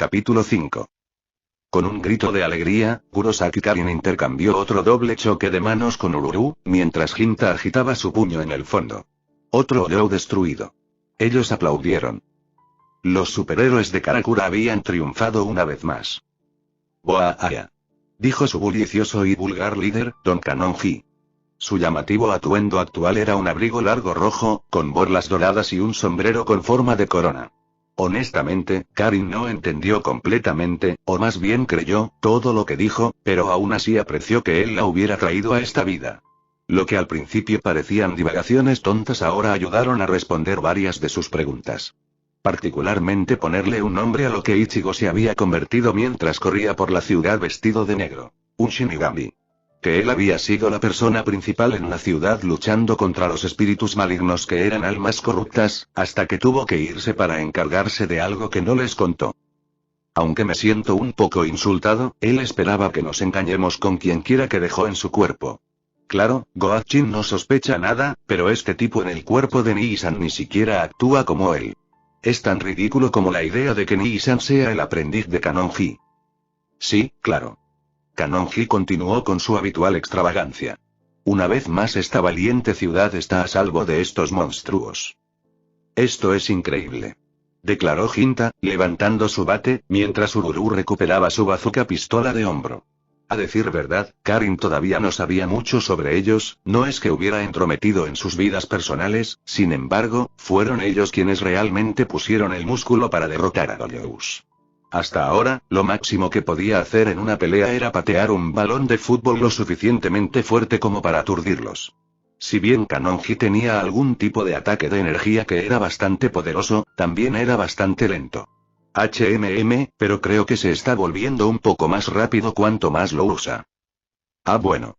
Capítulo 5. Con un grito de alegría, Kurosaki Karin intercambió otro doble choque de manos con Ururu, mientras Hinta agitaba su puño en el fondo. Otro Oyou destruido. Ellos aplaudieron. Los superhéroes de Karakura habían triunfado una vez más. «Boa-aya», dijo su bullicioso y vulgar líder, Don Kanonji. Su llamativo atuendo actual era un abrigo largo rojo, con borlas doradas y un sombrero con forma de corona. Honestamente, Karin no entendió completamente, o más bien creyó, todo lo que dijo, pero aún así apreció que él la hubiera traído a esta vida. Lo que al principio parecían divagaciones tontas ahora ayudaron a responder varias de sus preguntas. Particularmente ponerle un nombre a lo que Ichigo se había convertido mientras corría por la ciudad vestido de negro. Un Shinigami. Que él había sido la persona principal en la ciudad luchando contra los espíritus malignos que eran almas corruptas, hasta que tuvo que irse para encargarse de algo que no les contó. Aunque me siento un poco insultado, él esperaba que nos engañemos con quienquiera que dejó en su cuerpo. Claro, Goatchin no sospecha nada, pero este tipo en el cuerpo de Nii-san ni siquiera actúa como él. Es tan ridículo como la idea de que Nii-san sea el aprendiz de Kanonji. Sí, claro. Kanonji continuó con su habitual extravagancia. Una vez más esta valiente ciudad está a salvo de estos monstruos. Esto es increíble, declaró Hinta, levantando su bate, mientras Ururu recuperaba su bazooka pistola de hombro. A decir verdad, Karin todavía no sabía mucho sobre ellos, no es que hubiera entrometido en sus vidas personales, sin embargo, fueron ellos quienes realmente pusieron el músculo para derrotar a Doyous. Hasta ahora, lo máximo que podía hacer en una pelea era patear un balón de fútbol lo suficientemente fuerte como para aturdirlos. Si bien Kanonji tenía algún tipo de ataque de energía que era bastante poderoso, también era bastante lento. Pero creo que se está volviendo un poco más rápido cuanto más lo usa. Ah, bueno.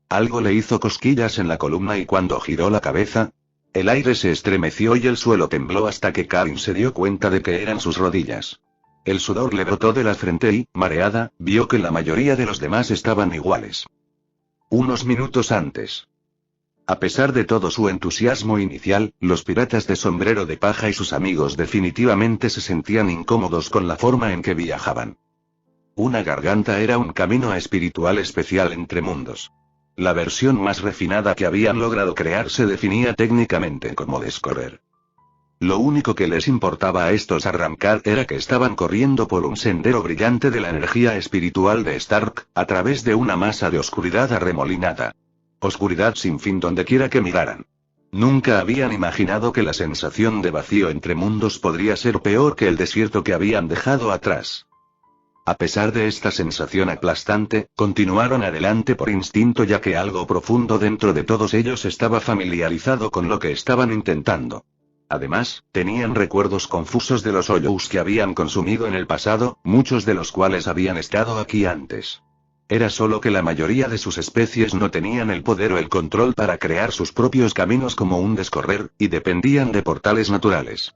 Algo le hizo cosquillas en la columna y cuando giró la cabeza, el aire se estremeció y el suelo tembló hasta que Karin se dio cuenta de que eran sus rodillas. El sudor le brotó de la frente y, mareada, vio que la mayoría de los demás estaban iguales. Unos minutos antes. A pesar de todo su entusiasmo inicial, los piratas de sombrero de paja y sus amigos definitivamente se sentían incómodos con la forma en que viajaban. Una garganta era un camino espiritual especial entre mundos. La versión más refinada que habían logrado crear se definía técnicamente como descorrer. Lo único que les importaba a estos arrancar era que estaban corriendo por un sendero brillante de la energía espiritual de Stark, a través de una masa de oscuridad arremolinada. Oscuridad sin fin donde quiera que miraran. Nunca habían imaginado que la sensación de vacío entre mundos podría ser peor que el desierto que habían dejado atrás. A pesar de esta sensación aplastante, continuaron adelante por instinto ya que algo profundo dentro de todos ellos estaba familiarizado con lo que estaban intentando. Además, tenían recuerdos confusos de los Oyous que habían consumido en el pasado, muchos de los cuales habían estado aquí antes. Era solo que la mayoría de sus especies no tenían el poder o el control para crear sus propios caminos como un descorrer, y dependían de portales naturales.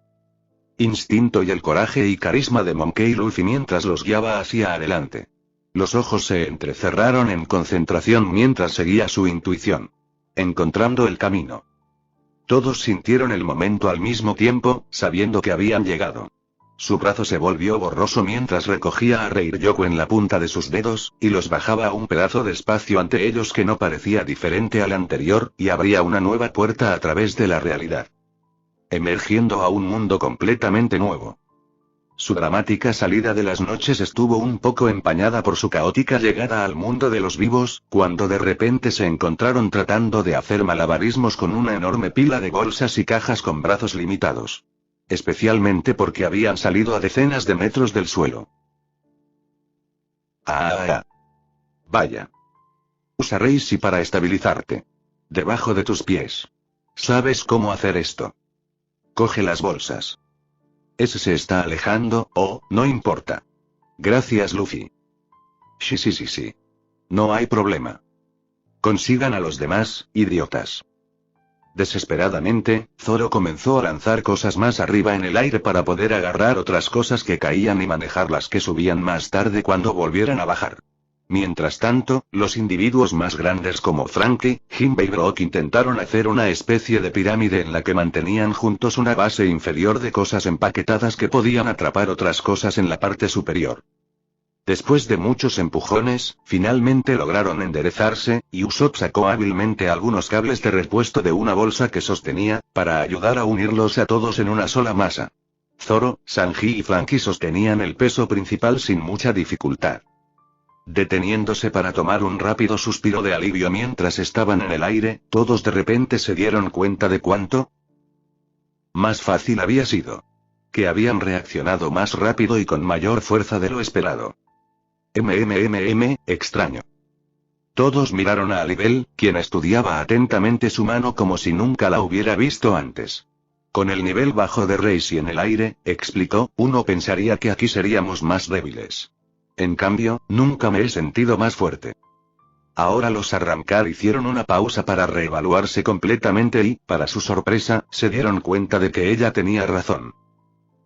Instinto y el coraje y carisma de Monkey Luffy mientras los guiaba hacia adelante. Los ojos se entrecerraron en concentración mientras seguía su intuición. Encontrando el camino. Todos sintieron el momento al mismo tiempo, sabiendo que habían llegado. Su brazo se volvió borroso mientras recogía a Reiryoku en la punta de sus dedos, y los bajaba a un pedazo de espacio ante ellos que no parecía diferente al anterior, y abría una nueva puerta a través de la realidad. Emergiendo a un mundo completamente nuevo. Su dramática salida de las noches estuvo un poco empañada por su caótica llegada al mundo de los vivos, cuando de repente se encontraron tratando de hacer malabarismos con una enorme pila de bolsas y cajas con brazos limitados. Especialmente porque habían salido a decenas de metros del suelo. Vaya. Usa Reishi para estabilizarte. Debajo de tus pies. ¿Sabes cómo hacer esto? Coge las bolsas. Ese se está alejando, no importa. Gracias, Luffy. Sí. No hay problema. Consigan a los demás, idiotas. Desesperadamente, Zoro comenzó a lanzar cosas más arriba en el aire para poder agarrar otras cosas que caían y manejar las que subían más tarde cuando volvieran a bajar. Mientras tanto, los individuos más grandes como Frankie, Jimbe y Brock intentaron hacer una especie de pirámide en la que mantenían juntos una base inferior de cosas empaquetadas que podían atrapar otras cosas en la parte superior. Después de muchos empujones, finalmente lograron enderezarse, y Usopp sacó hábilmente algunos cables de repuesto de una bolsa que sostenía, para ayudar a unirlos a todos en una sola masa. Zoro, Sanji y Frankie sostenían el peso principal sin mucha dificultad. Deteniéndose para tomar un rápido suspiro de alivio mientras estaban en el aire, todos de repente se dieron cuenta de cuánto más fácil había sido. Que habían reaccionado más rápido y con mayor fuerza de lo esperado. Extraño. Todos miraron a Alibel, quien estudiaba atentamente su mano como si nunca la hubiera visto antes. Con el nivel bajo de Reishi en el aire, explicó, uno pensaría que aquí seríamos más débiles. En cambio, nunca me he sentido más fuerte. Ahora los Arrancar hicieron una pausa para reevaluarse completamente y, para su sorpresa, se dieron cuenta de que ella tenía razón.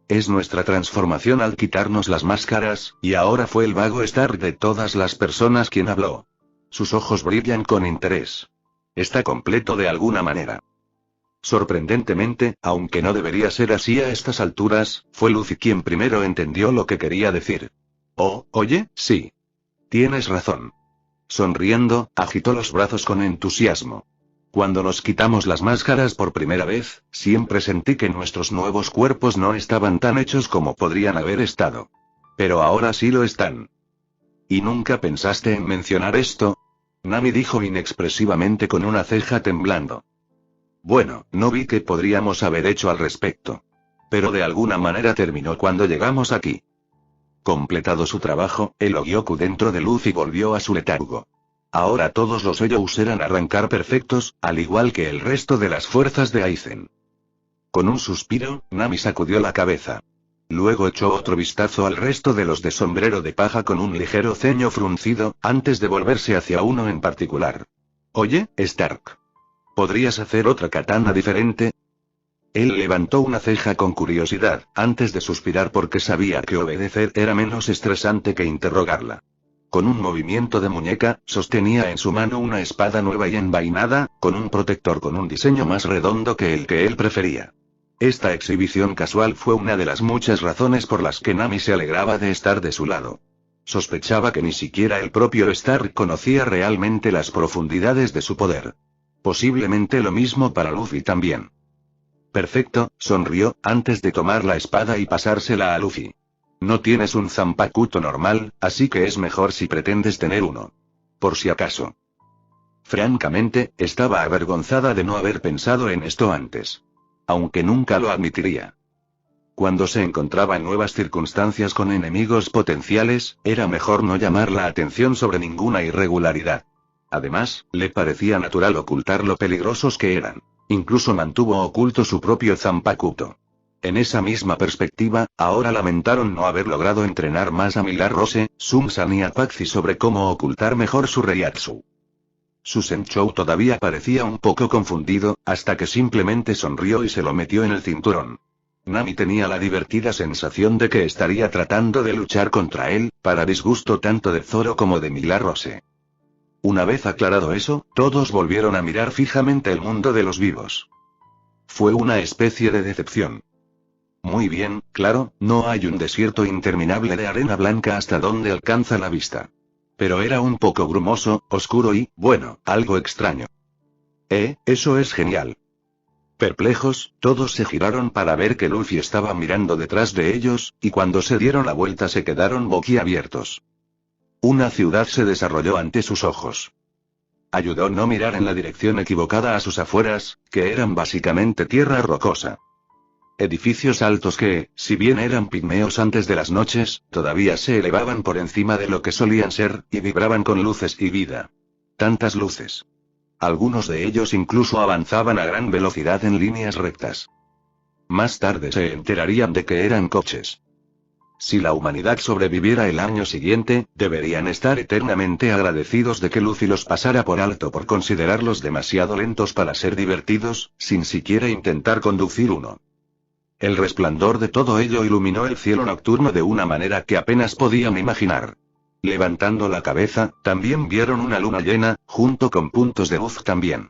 Es nuestra transformación al quitarnos las máscaras, y ahora fue el vago Stark de todas las personas quien habló. Sus ojos brillan con interés. Está completo de alguna manera. Sorprendentemente, aunque no debería ser así a estas alturas, fue Luffy quien primero entendió lo que quería decir. Oh, oye, sí. Tienes razón. Sonriendo, agitó los brazos con entusiasmo. Cuando nos quitamos las máscaras por primera vez, siempre sentí que nuestros nuevos cuerpos no estaban tan hechos como podrían haber estado. Pero ahora sí lo están. ¿Y nunca pensaste en mencionar esto? Nami dijo inexpresivamente con una ceja temblando. Bueno, no vi qué podríamos haber hecho al respecto. Pero de alguna manera terminó cuando llegamos aquí. Completado su trabajo, el Ogyoku dentro de Luffy volvió a su letargo. Ahora todos los Oyous eran Arrancar perfectos, al igual que el resto de las fuerzas de Aizen. Con un suspiro, Nami sacudió la cabeza. Luego echó otro vistazo al resto de los de sombrero de paja con un ligero ceño fruncido, antes de volverse hacia uno en particular. Oye, Stark. ¿Podrías hacer otra katana diferente? Él levantó una ceja con curiosidad, antes de suspirar porque sabía que obedecer era menos estresante que interrogarla. Con un movimiento de muñeca, sostenía en su mano una espada nueva y envainada, con un protector con un diseño más redondo que el que él prefería. Esta exhibición casual fue una de las muchas razones por las que Nami se alegraba de estar de su lado. Sospechaba que ni siquiera el propio Stark conocía realmente las profundidades de su poder. Posiblemente lo mismo para Luffy también. Perfecto, sonrió, antes de tomar la espada y pasársela a Luffy. No tienes un Zanpakuto normal, así que es mejor si pretendes tener uno. Por si acaso. Francamente, estaba avergonzada de no haber pensado en esto antes. Aunque nunca lo admitiría. Cuando se encontraba en nuevas circunstancias con enemigos potenciales, era mejor no llamar la atención sobre ninguna irregularidad. Además, le parecía natural ocultar lo peligrosos que eran. Incluso mantuvo oculto su propio Zanpakuto. En esa misma perspectiva, ahora lamentaron no haber logrado entrenar más a Millar Rose, Sumsan y a Paxi sobre cómo ocultar mejor su Reiatsu. Su Senchou todavía parecía un poco confundido, hasta que simplemente sonrió y se lo metió en el cinturón. Nami tenía la divertida sensación de que estaría tratando de luchar contra él, para disgusto tanto de Zoro como de Millar Rose. Una vez aclarado eso, todos volvieron a mirar fijamente el mundo de los vivos. Fue una especie de decepción. Muy bien, claro, no hay un desierto interminable de arena blanca hasta donde alcanza la vista. Pero era un poco brumoso, oscuro y, bueno, algo extraño. Eso es genial. Perplejos, todos se giraron para ver que Luffy estaba mirando detrás de ellos, y cuando se dieron la vuelta se quedaron boquiabiertos. Una ciudad se desarrolló ante sus ojos. Ayudó no mirar en la dirección equivocada a sus afueras, que eran básicamente tierra rocosa. Edificios altos que, si bien eran pigmeos antes de las noches, todavía se elevaban por encima de lo que solían ser, y vibraban con luces y vida. Tantas luces. Algunos de ellos incluso avanzaban a gran velocidad en líneas rectas. Más tarde se enterarían de que eran coches. Si la humanidad sobreviviera el año siguiente, deberían estar eternamente agradecidos de que Luffy los pasara por alto por considerarlos demasiado lentos para ser divertidos, sin siquiera intentar conducir uno. El resplandor de todo ello iluminó el cielo nocturno de una manera que apenas podían imaginar. Levantando la cabeza, también vieron una luna llena, junto con puntos de luz también.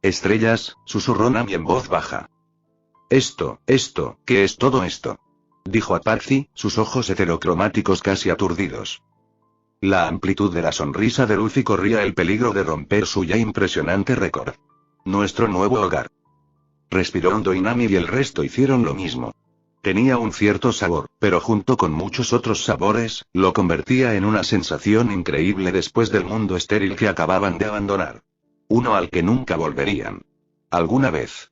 Estrellas, susurró Nami en voz baja. ¿Qué es todo esto? Dijo Apache, sus ojos heterocromáticos casi aturdidos. La amplitud de la sonrisa de Luffy corría el peligro de romper su ya impresionante récord. Nuestro nuevo hogar. Respiró hondo y Nami y el resto hicieron lo mismo. Tenía un cierto sabor, pero junto con muchos otros sabores, lo convertía en una sensación increíble después del mundo estéril que acababan de abandonar. Uno al que nunca volverían. ¿Alguna vez?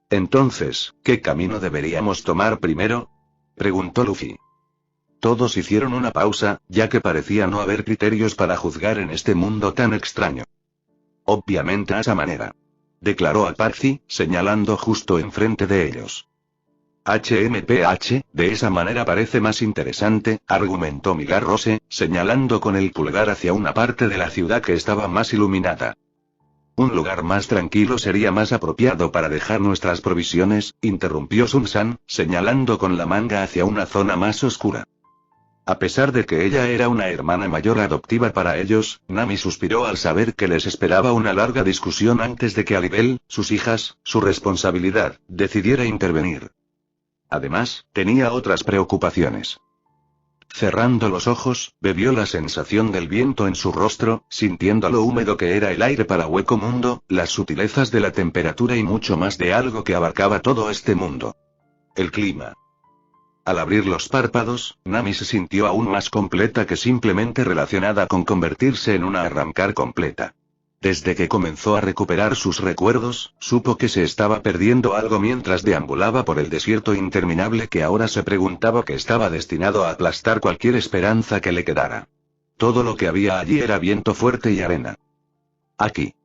Entonces, ¿qué camino deberíamos tomar primero? Preguntó Luffy. Todos hicieron una pausa, ya que parecía no haber criterios para juzgar en este mundo tan extraño. Obviamente a esa manera. Declaró Apache, señalando justo enfrente de ellos. HMPH, de esa manera parece más interesante, argumentó Miguel Rose, señalando con el pulgar hacia una parte de la ciudad que estaba más iluminada. Un lugar más tranquilo sería más apropiado para dejar nuestras provisiones, interrumpió Sun-san, señalando con la manga hacia una zona más oscura. A pesar de que ella era una hermana mayor adoptiva para ellos, Nami suspiró al saber que les esperaba una larga discusión antes de que Alibel, sus hijas, su responsabilidad, decidiera intervenir. Además, tenía otras preocupaciones. Cerrando los ojos, bebió la sensación del viento en su rostro, sintiendo lo húmedo que era el aire para Hueco Mundo, las sutilezas de la temperatura y mucho más de algo que abarcaba todo este mundo. El clima. Al abrir los párpados, Nami se sintió aún más completa que simplemente relacionada con convertirse en una arrancar completa. Desde que comenzó a recuperar sus recuerdos, supo que se estaba perdiendo algo mientras deambulaba por el desierto interminable que ahora se preguntaba que estaba destinado a aplastar cualquier esperanza que le quedara. Todo lo que había allí era viento fuerte y arena. Aquí.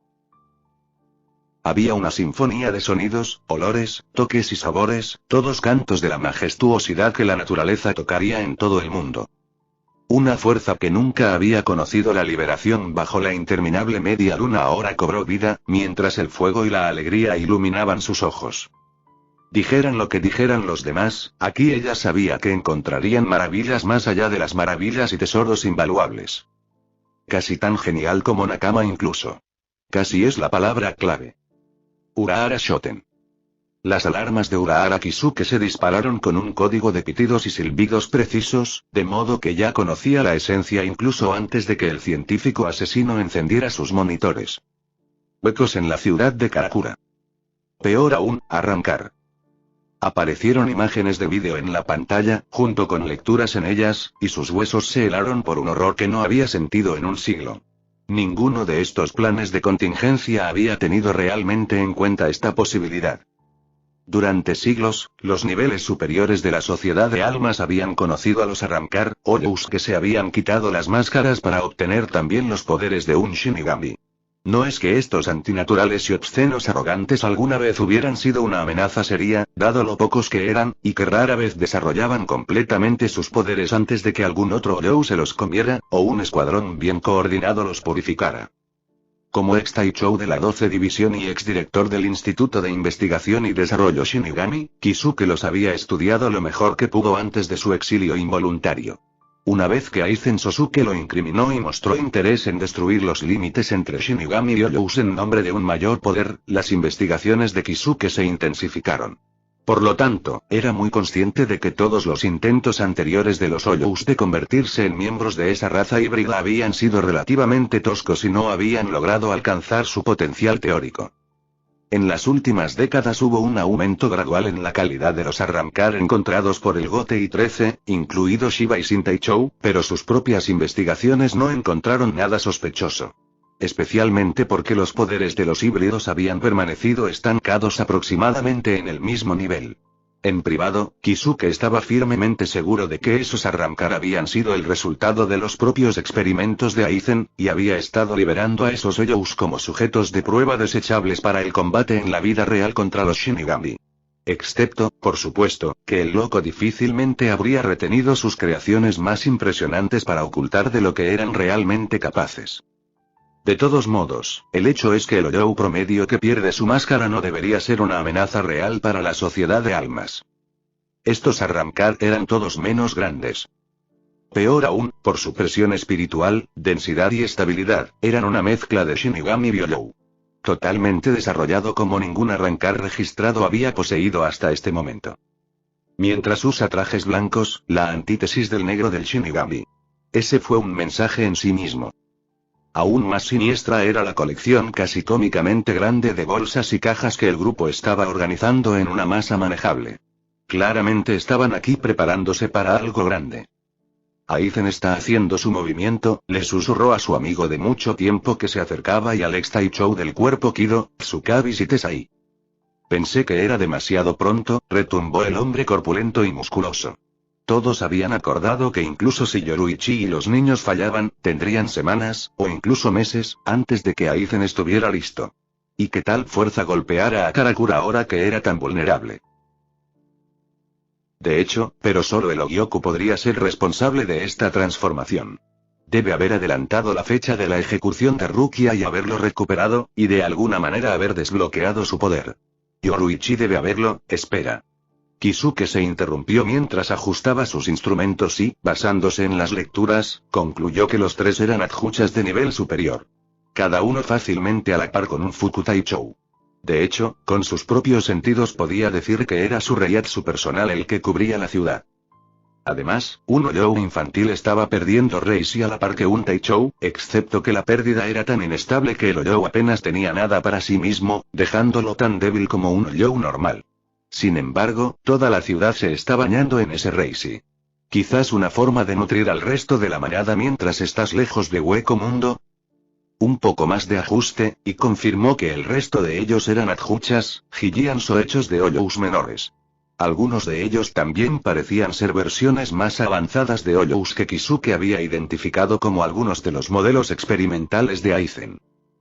Había una sinfonía de sonidos, olores, toques y sabores, todos cantos de la majestuosidad que la naturaleza tocaría en todo el mundo. Una fuerza que nunca había conocido la liberación bajo la interminable media luna ahora cobró vida, mientras el fuego y la alegría iluminaban sus ojos. Dijeran lo que dijeran los demás, aquí ella sabía que encontrarían maravillas más allá de las maravillas y tesoros invaluables. Casi tan genial como Nakama incluso. Casi es la palabra clave. Urahara Shoten. Las alarmas de Urahara Kisuke se dispararon con un código de pitidos y silbidos precisos, de modo que ya conocía la esencia incluso antes de que el científico asesino encendiera sus monitores. Huecos en la ciudad de Karakura. Peor aún, arrancar. Aparecieron imágenes de vídeo en la pantalla, junto con lecturas en ellas, y sus huesos se helaron por un horror que no había sentido en un siglo. Ninguno de estos planes de contingencia había tenido realmente en cuenta esta posibilidad. Durante siglos, los niveles superiores de la sociedad de almas habían conocido a los arrancar, Hoyous que se habían quitado las máscaras para obtener también los poderes de un Shinigami. No es que estos antinaturales y obscenos arrogantes alguna vez hubieran sido una amenaza seria, dado lo pocos que eran, y que rara vez desarrollaban completamente sus poderes antes de que algún otro Hoyou se los comiera, o un escuadrón bien coordinado los purificara. Como ex Taichou de la 12 División y exdirector del Instituto de Investigación y Desarrollo Shinigami, Kisuke los había estudiado lo mejor que pudo antes de su exilio involuntario. Una vez que Aizen Sosuke lo incriminó y mostró interés en destruir los límites entre Shinigami y Hoyous en nombre de un mayor poder, las investigaciones de Kisuke se intensificaron. Por lo tanto, era muy consciente de que todos los intentos anteriores de los Hoyous de convertirse en miembros de esa raza híbrida habían sido relativamente toscos y no habían logrado alcanzar su potencial teórico. En las últimas décadas hubo un aumento gradual en la calidad de los arrancar encontrados por el Gote y 13, incluido Shiba y Sintaichou, pero sus propias investigaciones no encontraron nada sospechoso. Especialmente porque los poderes de los híbridos habían permanecido estancados aproximadamente en el mismo nivel. En privado, Kisuke estaba firmemente seguro de que esos arrancar habían sido el resultado de los propios experimentos de Aizen, y había estado liberando a esos Hoyous como sujetos de prueba desechables para el combate en la vida real contra los Shinigami. Excepto, por supuesto, que el loco difícilmente habría retenido sus creaciones más impresionantes para ocultar de lo que eran realmente capaces. De todos modos, el hecho es que el Hoyou promedio que pierde su máscara no debería ser una amenaza real para la sociedad de almas. Estos arrancar eran todos menos grandes. Peor aún, por su presión espiritual, densidad y estabilidad, eran una mezcla de Shinigami Byojou. Totalmente desarrollado como ningún arrancar registrado había poseído hasta este momento. Mientras usa trajes blancos, la antítesis del negro del Shinigami. Ese fue un mensaje en sí mismo. Aún más siniestra era la colección casi cómicamente grande de bolsas y cajas que el grupo estaba organizando en una masa manejable. Claramente estaban aquí preparándose para algo grande. Aizen está haciendo su movimiento, le susurró a su amigo de mucho tiempo que se acercaba y al ex Taichou del cuerpo Kido, Tsukabi Shitesai. Pensé que era demasiado pronto, retumbó el hombre corpulento y musculoso. Todos habían acordado que incluso si Yoruichi y los niños fallaban, tendrían semanas, o incluso meses, antes de que Aizen estuviera listo. Y que tal fuerza golpeara a Karakura ahora que era tan vulnerable. De hecho, pero solo el Ogyoku podría ser responsable de esta transformación. Debe haber adelantado la fecha de la ejecución de Rukia y haberlo recuperado, y de alguna manera haber desbloqueado su poder. Yoruichi debe haberlo, espera. Kisuke se interrumpió mientras ajustaba sus instrumentos y, basándose en las lecturas, concluyó que los tres eran adjuchas de nivel superior. Cada uno fácilmente a la par con un Fuku Taichou. De hecho, con sus propios sentidos podía decir que era su Reiatsu personal el que cubría la ciudad. Además, un Oyou infantil estaba perdiendo Reishi a la par que un Taichou, excepto que la pérdida era tan inestable que el Oyou apenas tenía nada para sí mismo, dejándolo tan débil como un Oyou normal. Sin embargo, toda la ciudad se está bañando en ese Reishi. Quizás una forma de nutrir al resto de la manada mientras estás lejos de Hueco Mundo. Un poco más de ajuste, y confirmó que el resto de ellos eran adjuchas, Hijians o hechos de Oyous menores. Algunos de ellos también parecían ser versiones más avanzadas de Oyous que Kisuke había identificado como algunos de los modelos experimentales de Aizen.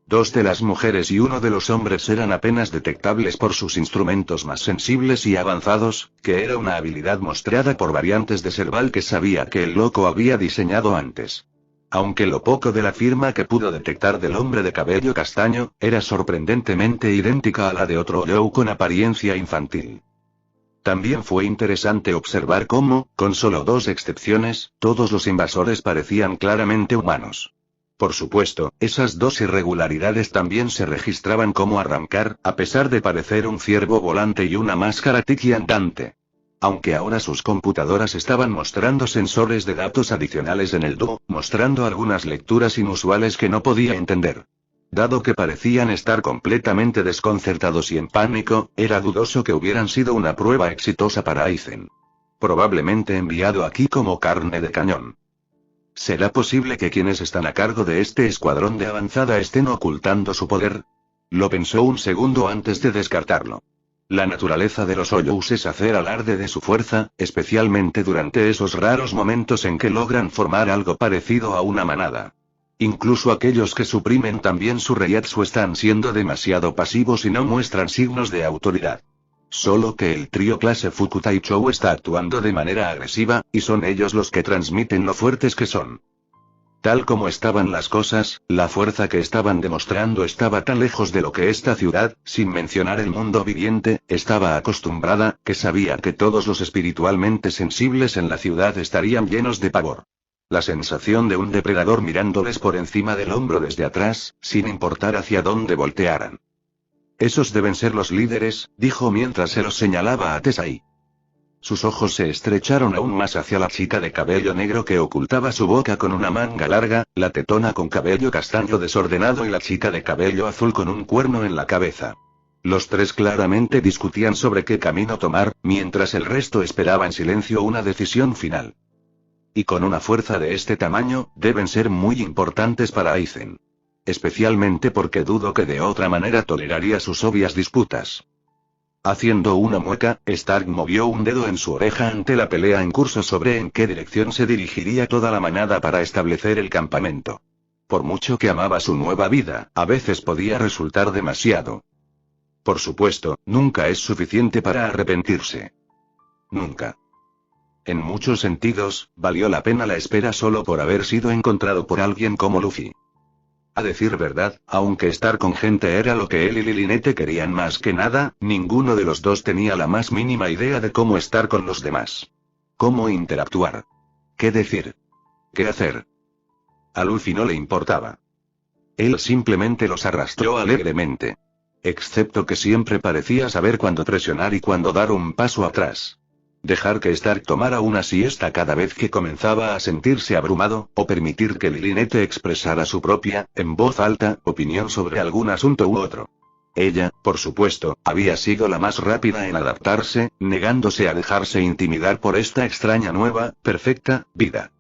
Dos de las mujeres y uno de los hombres eran apenas detectables por sus instrumentos más sensibles y avanzados, que era una habilidad mostrada por variantes de Serval que sabía que el loco había diseñado antes. Aunque lo poco de la firma que pudo detectar del hombre de cabello castaño, era sorprendentemente idéntica a la de otro Oyou con apariencia infantil. También fue interesante observar cómo, con solo dos excepciones, todos los invasores parecían claramente humanos. Por supuesto, esas dos irregularidades también se registraban como arrancar, a pesar de parecer un ciervo volante y una máscara tiki andante. Aunque ahora sus computadoras estaban mostrando sensores de datos adicionales en el DO, mostrando algunas lecturas inusuales que no podía entender. Dado que parecían estar completamente desconcertados y en pánico, era dudoso que hubieran sido una prueba exitosa para Aizen. Probablemente enviado aquí como carne de cañón. ¿Será posible que quienes están a cargo de este escuadrón de avanzada estén ocultando su poder? Lo pensó un segundo antes de descartarlo. La naturaleza de los Oyous es hacer alarde de su fuerza, especialmente durante esos raros momentos en que logran formar algo parecido a una manada. Incluso aquellos que suprimen también su Reiatsu están siendo demasiado pasivos y no muestran signos de autoridad. Solo que el trío clase Fuku Taichou está actuando de manera agresiva, y son ellos los que transmiten lo fuertes que son. Tal como estaban las cosas, la fuerza que estaban demostrando estaba tan lejos de lo que esta ciudad, sin mencionar el mundo viviente, estaba acostumbrada, que sabía que todos los espiritualmente sensibles en la ciudad estarían llenos de pavor. La sensación de un depredador mirándoles por encima del hombro desde atrás, sin importar hacia dónde voltearan. Esos deben ser los líderes, dijo mientras se los señalaba a Tesai. Sus ojos se estrecharon aún más hacia la chica de cabello negro que ocultaba su boca con una manga larga, la tetona con cabello castaño desordenado y la chica de cabello azul con un cuerno en la cabeza. Los tres claramente discutían sobre qué camino tomar, mientras el resto esperaba en silencio una decisión final. Y con una fuerza de este tamaño, deben ser muy importantes para Aizen. Especialmente porque dudo que de otra manera toleraría sus obvias disputas. Haciendo una mueca, Stark movió un dedo en su oreja ante la pelea en curso sobre en qué dirección se dirigiría toda la manada para establecer el campamento. Por mucho que amaba su nueva vida, a veces podía resultar demasiado. Por supuesto, nunca es suficiente para arrepentirse. Nunca. En muchos sentidos, valió la pena la espera solo por haber sido encontrado por alguien como Luffy. A decir verdad, aunque estar con gente era lo que él y Lilinete querían más que nada, ninguno de los dos tenía la más mínima idea de cómo estar con los demás. Cómo interactuar. ¿Qué decir? ¿Qué hacer? A Luffy no le importaba. Él simplemente los arrastró alegremente. Excepto que siempre parecía saber cuándo presionar y cuándo dar un paso atrás. Dejar que Stark tomara una siesta cada vez que comenzaba a sentirse abrumado, o permitir que Lilinette expresara su propia, en voz alta, opinión sobre algún asunto u otro. Ella, por supuesto, había sido la más rápida en adaptarse, negándose a dejarse intimidar por esta extraña nueva, perfecta, vida.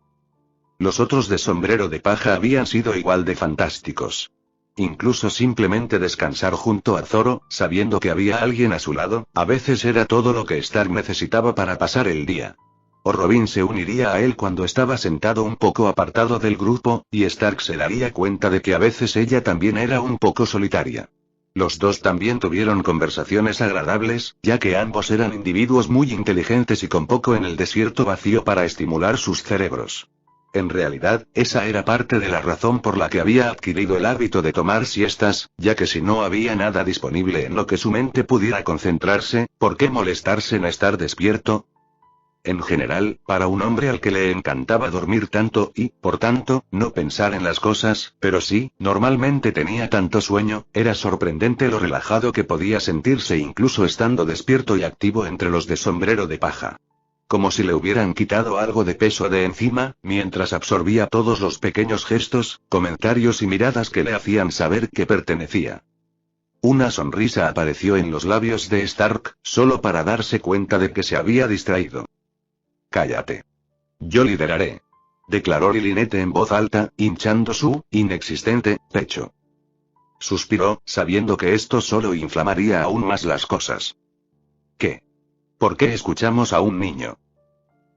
Los otros de sombrero de paja habían sido igual de fantásticos. Incluso simplemente descansar junto a Zoro, sabiendo que había alguien a su lado, a veces era todo lo que Stark necesitaba para pasar el día. O Robin se uniría a él cuando estaba sentado un poco apartado del grupo, y Stark se daría cuenta de que a veces ella también era un poco solitaria. Los dos también tuvieron conversaciones agradables, ya que ambos eran individuos muy inteligentes y con poco en el desierto vacío para estimular sus cerebros. En realidad, esa era parte de la razón por la que había adquirido el hábito de tomar siestas, ya que si no había nada disponible en lo que su mente pudiera concentrarse, ¿por qué molestarse en estar despierto? En general, para un hombre al que le encantaba dormir tanto y, por tanto, no pensar en las cosas, pero sí, normalmente tenía tanto sueño, era sorprendente lo relajado que podía sentirse incluso estando despierto y activo entre los de sombrero de paja. Como si le hubieran quitado algo de peso de encima, mientras absorbía todos los pequeños gestos, comentarios y miradas que le hacían saber que pertenecía. Una sonrisa apareció en los labios de Stark, solo para darse cuenta de que se había distraído. «Cállate. Yo lideraré», declaró Lilinette en voz alta, hinchando su inexistente pecho. Suspiró, sabiendo que esto solo inflamaría aún más las cosas. ¿Qué? ¿Por qué escuchamos a un niño?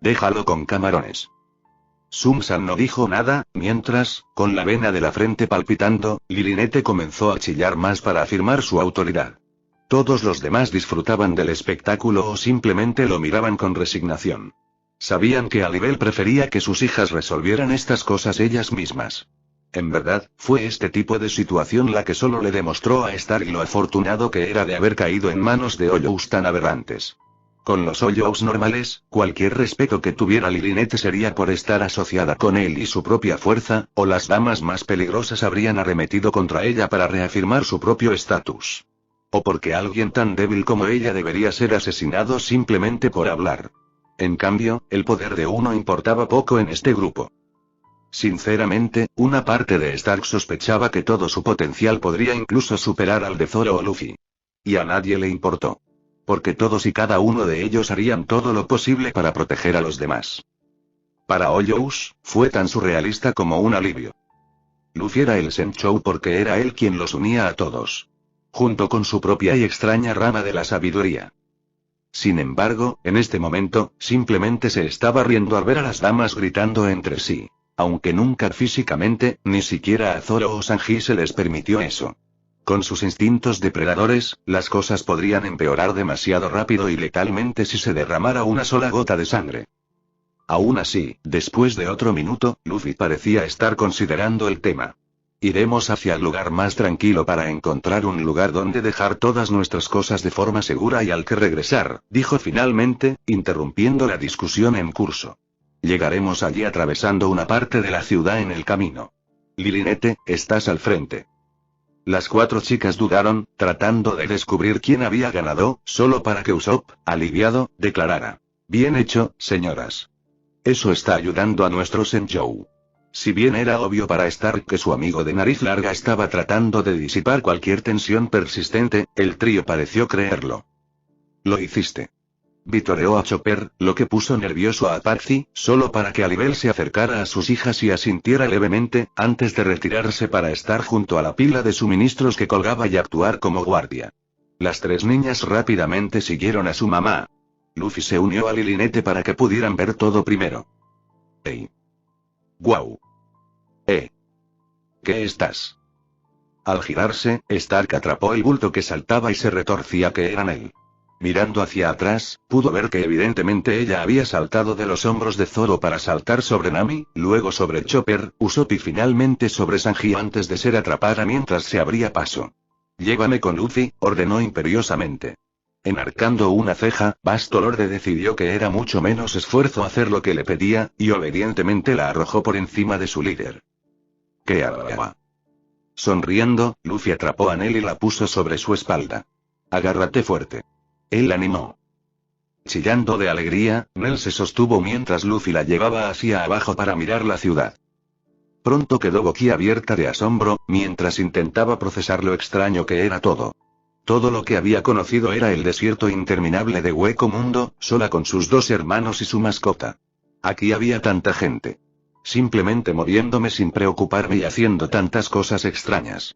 Déjalo con camarones. Sumsan no dijo nada, mientras, con la vena de la frente palpitando, Lilinette comenzó a chillar más para afirmar su autoridad. Todos los demás disfrutaban del espectáculo o simplemente lo miraban con resignación. Sabían que Alibel prefería que sus hijas resolvieran estas cosas ellas mismas. En verdad, fue este tipo de situación la que solo le demostró a Stark lo afortunado que era de haber caído en manos de Hoyos tan aberrantes. Con los Hoyos normales, cualquier respeto que tuviera Lilinette sería por estar asociada con él y su propia fuerza, o las damas más peligrosas habrían arremetido contra ella para reafirmar su propio estatus. O porque alguien tan débil como ella debería ser asesinado simplemente por hablar. En cambio, el poder de uno importaba poco en este grupo. Sinceramente, una parte de Stark sospechaba que todo su potencial podría incluso superar al de Zoro o Luffy. Y a nadie le importó. Porque todos y cada uno de ellos harían todo lo posible para proteger a los demás. Para Hoyos, fue tan surrealista como un alivio. Luffy era el Senchou porque era él quien los unía a todos. Junto con su propia y extraña rama de la sabiduría. Sin embargo, en este momento, simplemente se estaba riendo al ver a las damas gritando entre sí. Aunque nunca físicamente, ni siquiera a Zoro o Sanji se les permitió eso. Con sus instintos depredadores, las cosas podrían empeorar demasiado rápido y letalmente si se derramara una sola gota de sangre. Aún así, después de otro minuto, Luffy parecía estar considerando el tema. Iremos hacia el lugar más tranquilo para encontrar un lugar donde dejar todas nuestras cosas de forma segura y al que regresar, dijo finalmente, interrumpiendo la discusión en curso. Llegaremos allí atravesando una parte de la ciudad en el camino. Lilinette, estás al frente. Las cuatro chicas dudaron, tratando de descubrir quién había ganado, solo para que Usopp, aliviado, declarara. Bien hecho, señoras. Eso está ayudando a nuestro Senchou. Si bien era obvio para Stark que su amigo de nariz larga estaba tratando de disipar cualquier tensión persistente, el trío pareció creerlo. Lo hiciste. Vitoreó a Chopper, lo que puso nervioso a Patsy, solo para que Alibel se acercara a sus hijas y asintiera levemente, antes de retirarse para estar junto a la pila de suministros que colgaba y actuar como guardia. Las tres niñas rápidamente siguieron a su mamá. Luffy se unió a Lilinette para que pudieran ver todo primero. ¡Ey! ¡Guau! ¿Qué estás? Al girarse, Stark atrapó el bulto que saltaba y se retorcía que eran él. Mirando hacia atrás, pudo ver que evidentemente ella había saltado de los hombros de Zoro para saltar sobre Nami, luego sobre Chopper, Usopp y finalmente sobre Sanji antes de ser atrapada mientras se abría paso. Llévame con Luffy, ordenó imperiosamente. Enarcando una ceja, Basto Lorde decidió que era mucho menos esfuerzo hacer lo que le pedía, y obedientemente la arrojó por encima de su líder. ¡Qué agua! Sonriendo, Luffy atrapó a Nell y la puso sobre su espalda. Agárrate fuerte. Él la animó. Chillando de alegría, Nell se sostuvo mientras Luffy la llevaba hacia abajo para mirar la ciudad. Pronto quedó boquiabierta de asombro, mientras intentaba procesar lo extraño que era todo. Todo lo que había conocido era el desierto interminable de Hueco Mundo, sola con sus 2 hermanos y su mascota. Aquí había tanta gente. Simplemente moviéndome sin preocuparme y haciendo tantas cosas extrañas.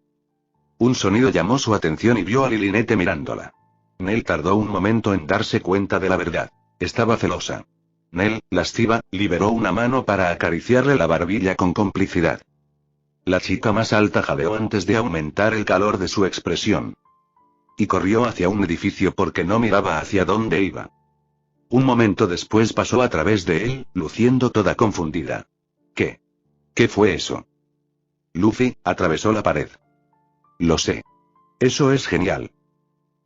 Un sonido llamó su atención y vio a Lilinete mirándola. Nell tardó un momento en darse cuenta de la verdad. Estaba celosa. Nell, lasciva, liberó una mano para acariciarle la barbilla con complicidad. La chica más alta jadeó antes de aumentar el calor de su expresión. Y corrió hacia un edificio porque no miraba hacia dónde iba. Un momento después pasó a través de él, luciendo toda confundida. ¿Qué? ¿Qué fue eso? Luffy atravesó la pared. Lo sé. Eso es genial.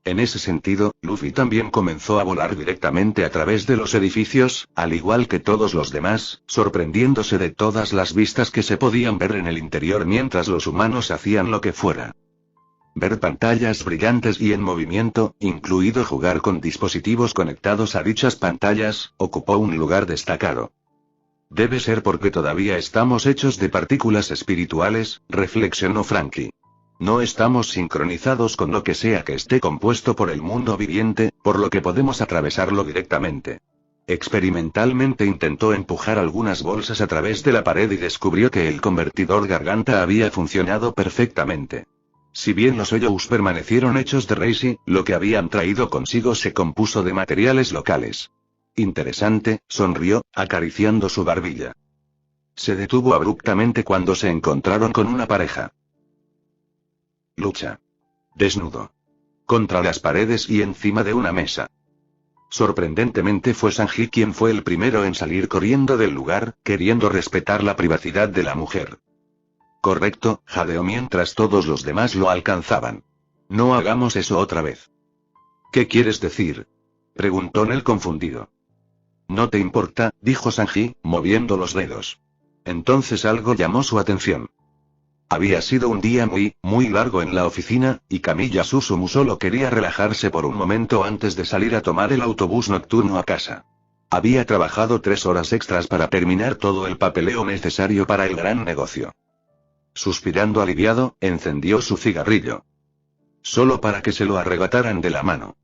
En ese sentido, Luffy también comenzó a volar directamente a través de los edificios, al igual que todos los demás, sorprendiéndose de todas las vistas que se podían ver en el interior mientras los humanos hacían lo que fuera. Ver pantallas brillantes y en movimiento, incluido jugar con dispositivos conectados a dichas pantallas, ocupó un lugar destacado. Debe ser porque todavía estamos hechos de partículas espirituales, reflexionó Franky. No estamos sincronizados con lo que sea que esté compuesto por el mundo viviente, por lo que podemos atravesarlo directamente. Experimentalmente intentó empujar algunas bolsas a través de la pared y descubrió que el convertidor garganta había funcionado perfectamente. Si bien los hoyos permanecieron hechos de Reishi, lo que habían traído consigo se compuso de materiales locales. Interesante, sonrió, acariciando su barbilla. Se detuvo abruptamente cuando se encontraron con una pareja. Lucha. Desnudo. Contra las paredes y encima de una mesa. Sorprendentemente fue Sanji quien fue el primero en salir corriendo del lugar, queriendo respetar la privacidad de la mujer. Correcto, jadeó mientras todos los demás lo alcanzaban. No hagamos eso otra vez. ¿Qué quieres decir? Preguntó Nell confundido. No te importa, dijo Sanji, moviendo los dedos. Entonces algo llamó su atención. Había sido un día muy largo en la oficina, y Camilla Susumu solo quería relajarse por un momento antes de salir a tomar el autobús nocturno a casa. Había trabajado 3 horas extras para terminar todo el papeleo necesario para el gran negocio. Suspirando aliviado, encendió su cigarrillo. Solo para que se lo arrebataran de la mano.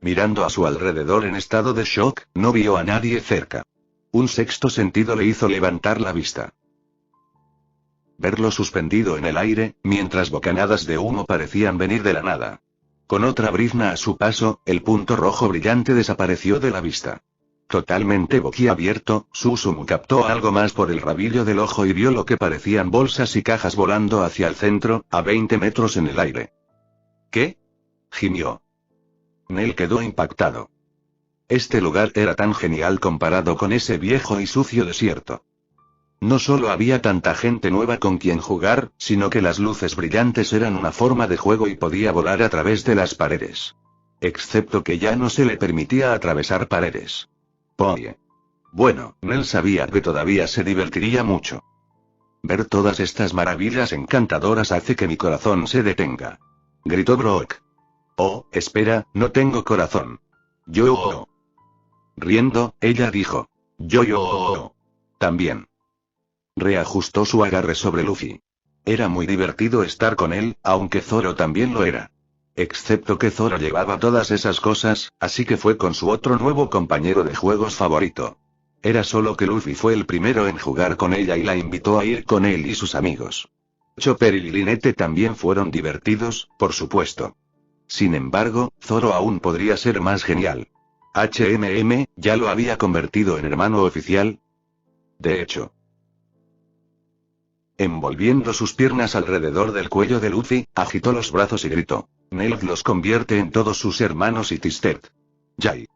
Mirando a su alrededor en estado de shock, no vio a nadie cerca. Un sexto sentido le hizo levantar la vista. Verlo suspendido en el aire, mientras bocanadas de humo parecían venir de la nada. Con otra brizna a su paso, el punto rojo brillante desapareció de la vista. Totalmente boquiabierto, Susumu captó algo más por el rabillo del ojo y vio lo que parecían bolsas y cajas volando hacia el centro, a 20 metros en el aire. ¿Qué? Gimió. Nell quedó impactado. Este lugar era tan genial comparado con ese viejo y sucio desierto. No solo había tanta gente nueva con quien jugar, sino que las luces brillantes eran una forma de juego y podía volar a través de las paredes. Excepto que ya no se le permitía atravesar paredes. Oye. Bueno, Nell sabía que todavía se divertiría mucho. Ver todas estas maravillas encantadoras hace que mi corazón se detenga. Gritó Brook. Oh, espera, no tengo corazón. Yo. Riendo, ella dijo. Yo. También. Reajustó su agarre sobre Luffy. Era muy divertido estar con él, aunque Zoro también lo era. Excepto que Zoro llevaba todas esas cosas, así que fue con su otro nuevo compañero de juegos favorito. Era solo que Luffy fue el primero en jugar con ella y la invitó a ir con él y sus amigos. Chopper y Lilinete también fueron divertidos, por supuesto. Sin embargo, Zoro aún podría ser más genial. ¿Ya lo había convertido en hermano oficial? De hecho. Envolviendo sus piernas alrededor del cuello de Luffy, agitó los brazos y gritó. Nell los convierte en todos sus hermanos y Tistet. Yay.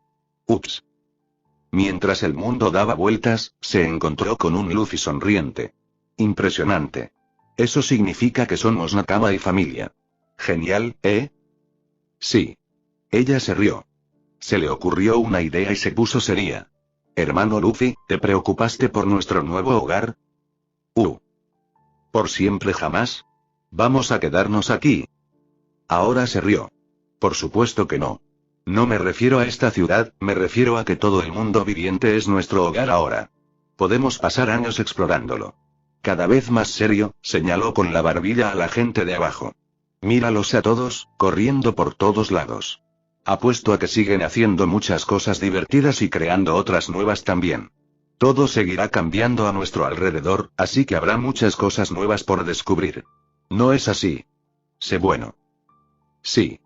Ups. Mientras el mundo daba vueltas, se encontró con un Luffy sonriente. Impresionante. Eso significa que somos Nakama y familia. Genial, ¿eh? Sí. Ella se rió. Se le ocurrió una idea y se puso seria. Hermano Luffy, ¿te preocupaste por nuestro nuevo hogar? ¿Por siempre jamás? ¿Vamos a quedarnos aquí? Ahora se rió. Por supuesto que no. No me refiero a esta ciudad, me refiero a que todo el mundo viviente es nuestro hogar ahora. Podemos pasar años explorándolo. Cada vez más serio, señaló con la barbilla a la gente de abajo. Míralos a todos, corriendo por todos lados. Apuesto a que siguen haciendo muchas cosas divertidas y creando otras nuevas también. Todo seguirá cambiando a nuestro alrededor, así que habrá muchas cosas nuevas por descubrir. ¿No es así? Sé bueno. Sí.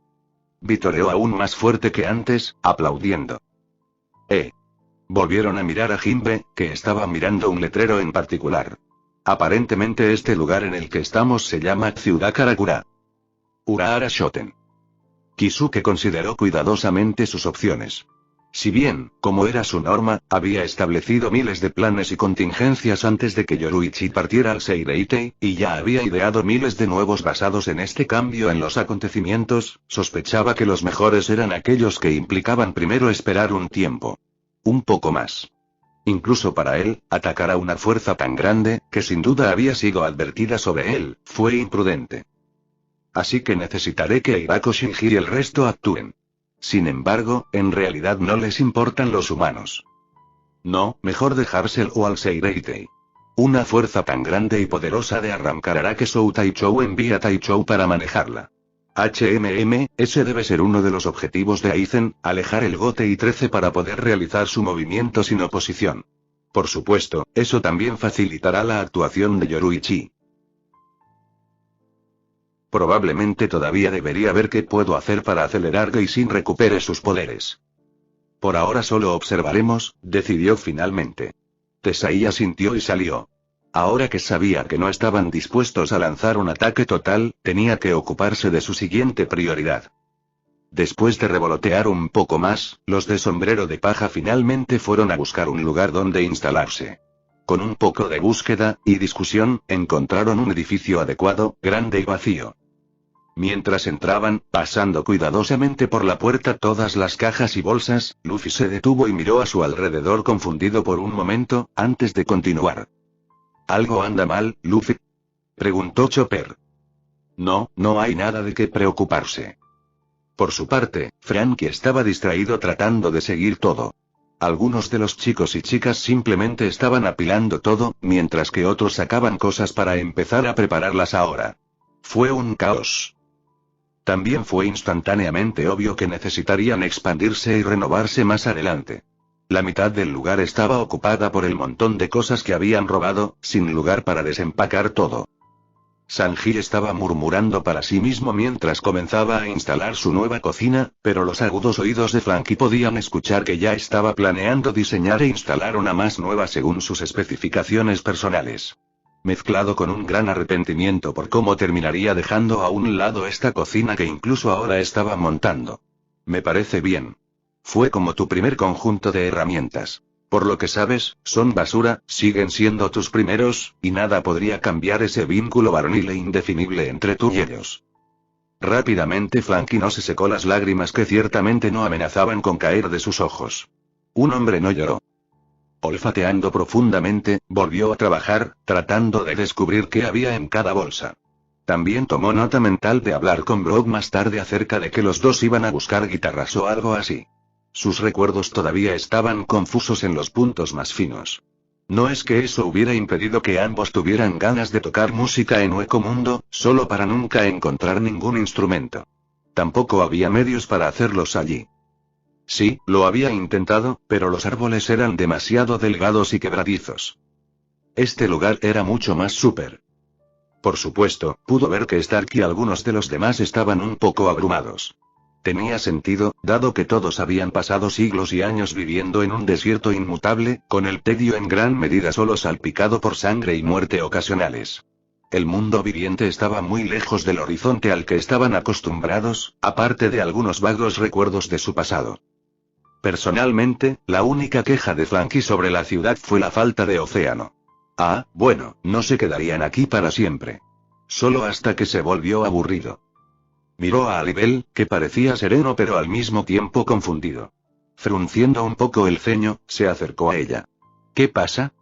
Vitoreó aún más fuerte que antes, aplaudiendo. Volvieron a mirar a Jinbe, que estaba mirando un letrero en particular. Aparentemente este lugar en el que estamos se llama Ciudad Karakura. Urahara Shoten. Kisuke consideró cuidadosamente sus opciones. Si bien, como era su norma, había establecido miles de planes y contingencias antes de que Yoruichi partiera al Seireitei, y ya había ideado miles de nuevos basados en este cambio en los acontecimientos, sospechaba que los mejores eran aquellos que implicaban primero esperar un tiempo. Un poco más. Incluso para él, atacar a una fuerza tan grande, que sin duda había sido advertida sobre él, fue imprudente. Así que necesitaré que Hirako Shinji y el resto actúen. Sin embargo, en realidad no les importan los humanos. No, mejor dejárselo al Seireitei. Una fuerza tan grande y poderosa de arrancar hará que Sou Taichou envíe a Taichou para manejarla. Ese debe ser uno de los objetivos de Aizen, alejar el Gote y 13 para poder realizar su movimiento sin oposición. Por supuesto, eso también facilitará la actuación de Yoruichi. Probablemente todavía debería ver qué puedo hacer para acelerar que Genshin recupere sus poderes. Por ahora solo observaremos, decidió finalmente. Tesai asintió y salió. Ahora que sabía que no estaban dispuestos a lanzar un ataque total, tenía que ocuparse de su siguiente prioridad. Después de revolotear un poco más, los de sombrero de paja finalmente fueron a buscar un lugar donde instalarse. Con un poco de búsqueda y discusión, encontraron un edificio adecuado, grande y vacío. Mientras entraban, pasando cuidadosamente por la puerta todas las cajas y bolsas, Luffy se detuvo y miró a su alrededor confundido por un momento, antes de continuar. ¿Algo anda mal, Luffy? Preguntó Chopper. No, no hay nada de qué preocuparse. Por su parte, Frankie estaba distraído tratando de seguir todo. Algunos de los chicos y chicas simplemente estaban apilando todo, mientras que otros sacaban cosas para empezar a prepararlas ahora. Fue un caos. También fue instantáneamente obvio que necesitarían expandirse y renovarse más adelante. La mitad del lugar estaba ocupada por el montón de cosas que habían robado, sin lugar para desempacar todo. Sanji estaba murmurando para sí mismo mientras comenzaba a instalar su nueva cocina, pero los agudos oídos de Frankie podían escuchar que ya estaba planeando diseñar e instalar una más nueva según sus especificaciones personales. Mezclado con un gran arrepentimiento por cómo terminaría dejando a un lado esta cocina que incluso ahora estaba montando. Me parece bien. Fue como tu primer conjunto de herramientas. Por lo que sabes, son basura, siguen siendo tus primeros, y nada podría cambiar ese vínculo varonil e indefinible entre tú y ellos. Rápidamente Frankie no se secó las lágrimas que ciertamente no amenazaban con caer de sus ojos. Un hombre no lloró. Olfateando profundamente, volvió a trabajar, tratando de descubrir qué había en cada bolsa. También tomó nota mental de hablar con Brock más tarde acerca de que los dos iban a buscar guitarras o algo así. Sus recuerdos todavía estaban confusos en los puntos más finos. No es que eso hubiera impedido que ambos tuvieran ganas de tocar música en Hueco Mundo, solo para nunca encontrar ningún instrumento. Tampoco había medios para hacerlos allí. Sí, lo había intentado, pero los árboles eran demasiado delgados y quebradizos. Este lugar era mucho más súper. Por supuesto, pudo ver que Stark y algunos de los demás estaban un poco abrumados. Tenía sentido, dado que todos habían pasado siglos y años viviendo en un desierto inmutable, con el tedio en gran medida solo salpicado por sangre y muerte ocasionales. El mundo viviente estaba muy lejos del horizonte al que estaban acostumbrados, aparte de algunos vagos recuerdos de su pasado. Personalmente, la única queja de Frankie sobre la ciudad fue la falta de océano. Ah, bueno, no se quedarían aquí para siempre. Solo hasta que se volvió aburrido. Miró a Alibel, que parecía sereno pero al mismo tiempo confundido. Frunciendo un poco el ceño, se acercó a ella. ¿Qué pasa?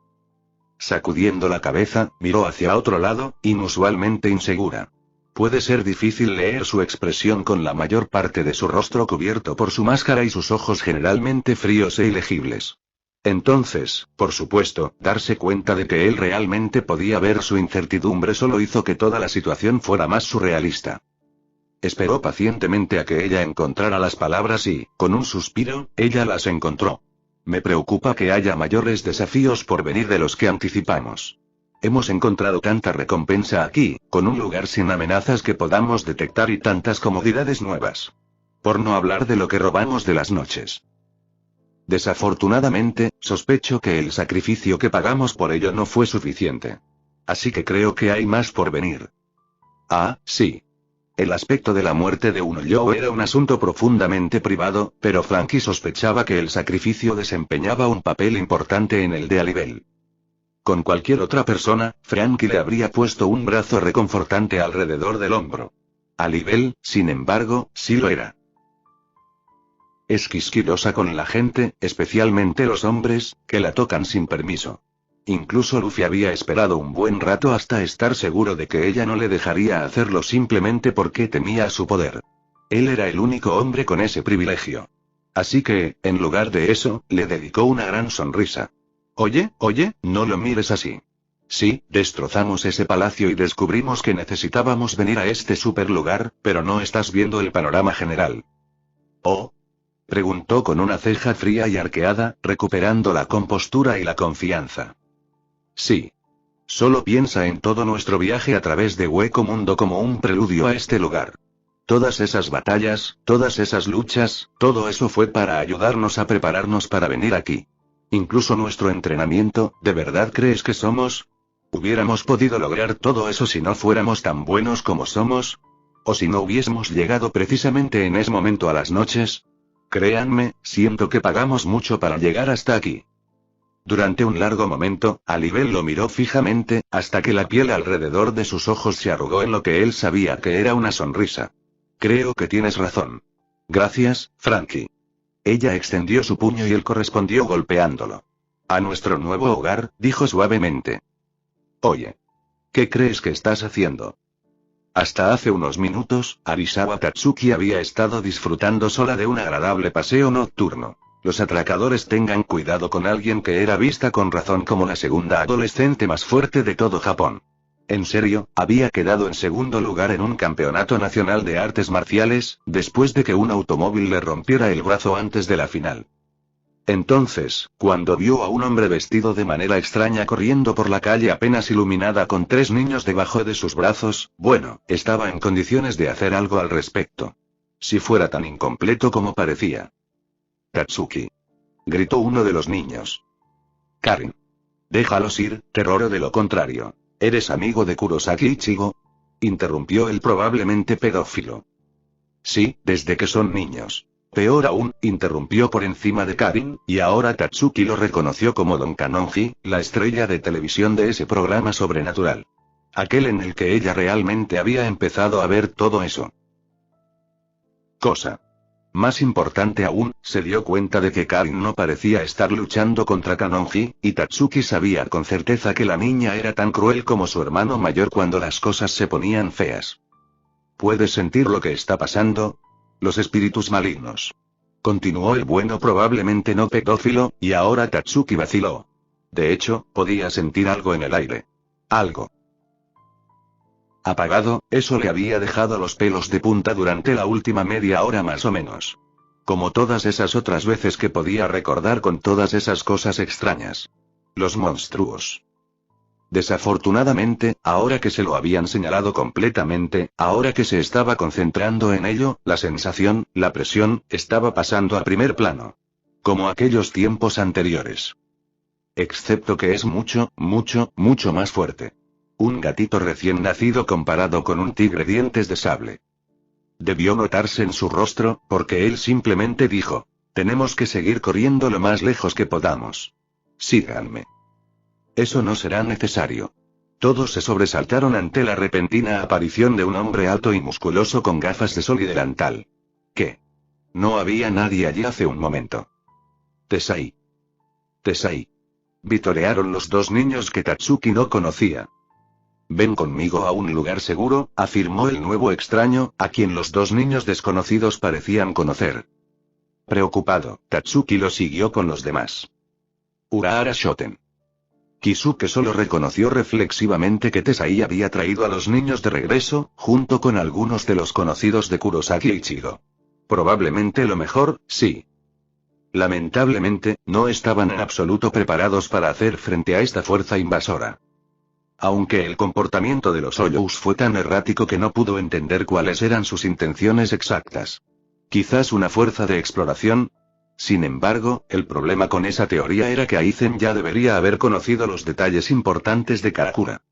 Sacudiendo la cabeza, miró hacia otro lado, inusualmente insegura. Puede ser difícil leer su expresión con la mayor parte de su rostro cubierto por su máscara y sus ojos generalmente fríos e ilegibles. Entonces, por supuesto, darse cuenta de que él realmente podía ver su incertidumbre solo hizo que toda la situación fuera más surrealista. Esperó pacientemente a que ella encontrara las palabras y, con un suspiro, ella las encontró. Me preocupa que haya mayores desafíos por venir de los que anticipamos. Hemos encontrado tanta recompensa aquí, con un lugar sin amenazas que podamos detectar y tantas comodidades nuevas. Por no hablar de lo que robamos de las noches. Desafortunadamente, sospecho que el sacrificio que pagamos por ello no fue suficiente. Así que creo que hay más por venir. Ah, sí. El aspecto de la muerte de Unoyo era un asunto profundamente privado, pero Frankie sospechaba que el sacrificio desempeñaba un papel importante en el de Alibel. Con cualquier otra persona, Frankie le habría puesto un brazo reconfortante alrededor del hombro. Alibel, sin embargo, sí lo era. Es quisquillosa con la gente, especialmente los hombres, que la tocan sin permiso. Incluso Luffy había esperado un buen rato hasta estar seguro de que ella no le dejaría hacerlo simplemente porque temía su poder. Él era el único hombre con ese privilegio. Así que, en lugar de eso, le dedicó una gran sonrisa. Oye, no lo mires así. Sí, destrozamos ese palacio y descubrimos que necesitábamos venir a este superlugar, pero no estás viendo el panorama general. ¿Oh? Preguntó con una ceja fría y arqueada, recuperando la compostura y la confianza. Sí. Solo piensa en todo nuestro viaje a través de Hueco Mundo como un preludio a este lugar. Todas esas batallas, todas esas luchas, todo eso fue para ayudarnos a prepararnos para venir aquí. Incluso nuestro entrenamiento, ¿de verdad crees que somos? ¿Hubiéramos podido lograr todo eso si no fuéramos tan buenos como somos? ¿O si no hubiésemos llegado precisamente en ese momento a las noches? Créanme, siento que pagamos mucho para llegar hasta aquí. Durante un largo momento, Alibel lo miró fijamente, hasta que la piel alrededor de sus ojos se arrugó en lo que él sabía que era una sonrisa. Creo que tienes razón. Gracias, Frankie. Ella extendió su puño y él correspondió golpeándolo. A nuestro nuevo hogar, dijo suavemente. Oye. ¿Qué crees que estás haciendo? Hasta hace unos minutos, Arisawa Tatsuki había estado disfrutando sola de un agradable paseo nocturno. Los atracadores tengan cuidado con alguien que era vista con razón como la segunda adolescente más fuerte de todo Japón. En serio, había quedado en segundo lugar en un campeonato nacional de artes marciales, después de que un automóvil le rompiera el brazo antes de la final. Entonces, cuando vio a un hombre vestido de manera extraña corriendo por la calle apenas iluminada con 3 niños debajo de sus brazos, bueno, estaba en condiciones de hacer algo al respecto. Si fuera tan incompleto como parecía. Tatsuki. Gritó uno de los niños. Karin. Déjalos ir, terror o de lo contrario. ¿Eres amigo de Kurosaki Ichigo? Interrumpió el probablemente pedófilo. Sí, desde que son niños. Peor aún, interrumpió por encima de Karin, y ahora Tatsuki lo reconoció como Don Kanonji, la estrella de televisión de ese programa sobrenatural. Aquel en el que ella realmente había empezado a ver todo eso. Cosa. Más importante aún, se dio cuenta de que Karin no parecía estar luchando contra Kanonji, y Tatsuki sabía con certeza que la niña era tan cruel como su hermano mayor cuando las cosas se ponían feas. ¿Puedes sentir lo que está pasando? Los espíritus malignos. Continuó el bueno probablemente no pedófilo, y ahora Tatsuki vaciló. De hecho, podía sentir algo en el aire. Algo. Apagado, eso le había dejado los pelos de punta durante la última media hora más o menos. Como todas esas otras veces que podía recordar con todas esas cosas extrañas. Los monstruos. Desafortunadamente, ahora que se lo habían señalado completamente, ahora que se estaba concentrando en ello, la sensación, la presión, estaba pasando a primer plano. Como aquellos tiempos anteriores. Excepto que es mucho, mucho, mucho más fuerte. Un gatito recién nacido comparado con un tigre dientes de sable. Debió notarse en su rostro, porque él simplemente dijo, tenemos que seguir corriendo lo más lejos que podamos. Síganme. Eso no será necesario. Todos se sobresaltaron ante la repentina aparición de un hombre alto y musculoso con gafas de sol y delantal. ¿Qué? No había nadie allí hace un momento. Tesai. Tesai. Vitorearon los dos niños que Tatsuki no conocía. Ven conmigo a un lugar seguro, afirmó el nuevo extraño, a quien los dos niños desconocidos parecían conocer. Preocupado, Tatsuki lo siguió con los demás. Urahara Shoten. Kisuke solo reconoció reflexivamente que Tesai había traído a los niños de regreso, junto con algunos de los conocidos de Kurosaki Ichigo. Probablemente lo mejor, sí. Lamentablemente, no estaban en absoluto preparados para hacer frente a esta fuerza invasora. Aunque el comportamiento de los Hoyous fue tan errático que no pudo entender cuáles eran sus intenciones exactas. Quizás una fuerza de exploración. Sin embargo, el problema con esa teoría era que Aizen ya debería haber conocido los detalles importantes de Karakura.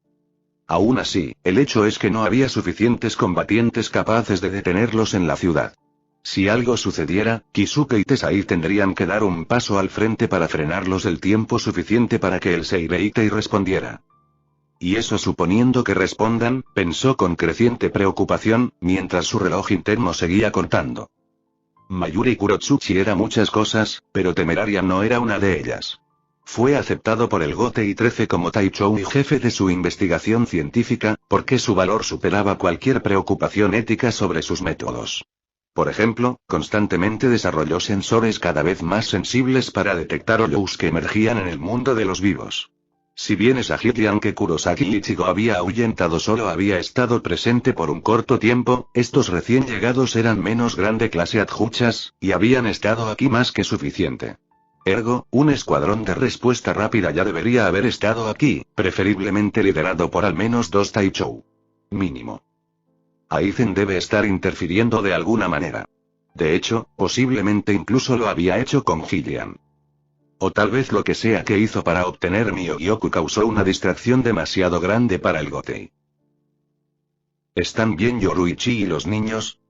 Aún así, el hecho es que no había suficientes combatientes capaces de detenerlos en la ciudad. Si algo sucediera, Kisuke y Tesai tendrían que dar un paso al frente para frenarlos el tiempo suficiente para que el Seireitei respondiera. Y eso suponiendo que respondan, pensó con creciente preocupación, mientras su reloj interno seguía contando. Mayuri Kurotsuchi era muchas cosas, pero temeraria no era una de ellas. Fue aceptado por el Gotei 13 como Taichou y jefe de su investigación científica, porque su valor superaba cualquier preocupación ética sobre sus métodos. Por ejemplo, constantemente desarrolló sensores cada vez más sensibles para detectar Hoyous que emergían en el mundo de los vivos. Si bien es ágil y aunque Kurosaki Ichigo había ahuyentado solo había estado presente por un corto tiempo, estos recién llegados eran menos grande clase adjuchas, y habían estado aquí más que suficiente. Ergo, un escuadrón de respuesta rápida ya debería haber estado aquí, preferiblemente liderado por al menos 2 Taichou. Mínimo. Aizen debe estar interfiriendo de alguna manera. De hecho, posiblemente incluso lo había hecho con Gillian. O tal vez lo que sea que hizo para obtener Miyogyoku causó una distracción demasiado grande para el Gotei. ¿Están bien Yoruichi y los niños?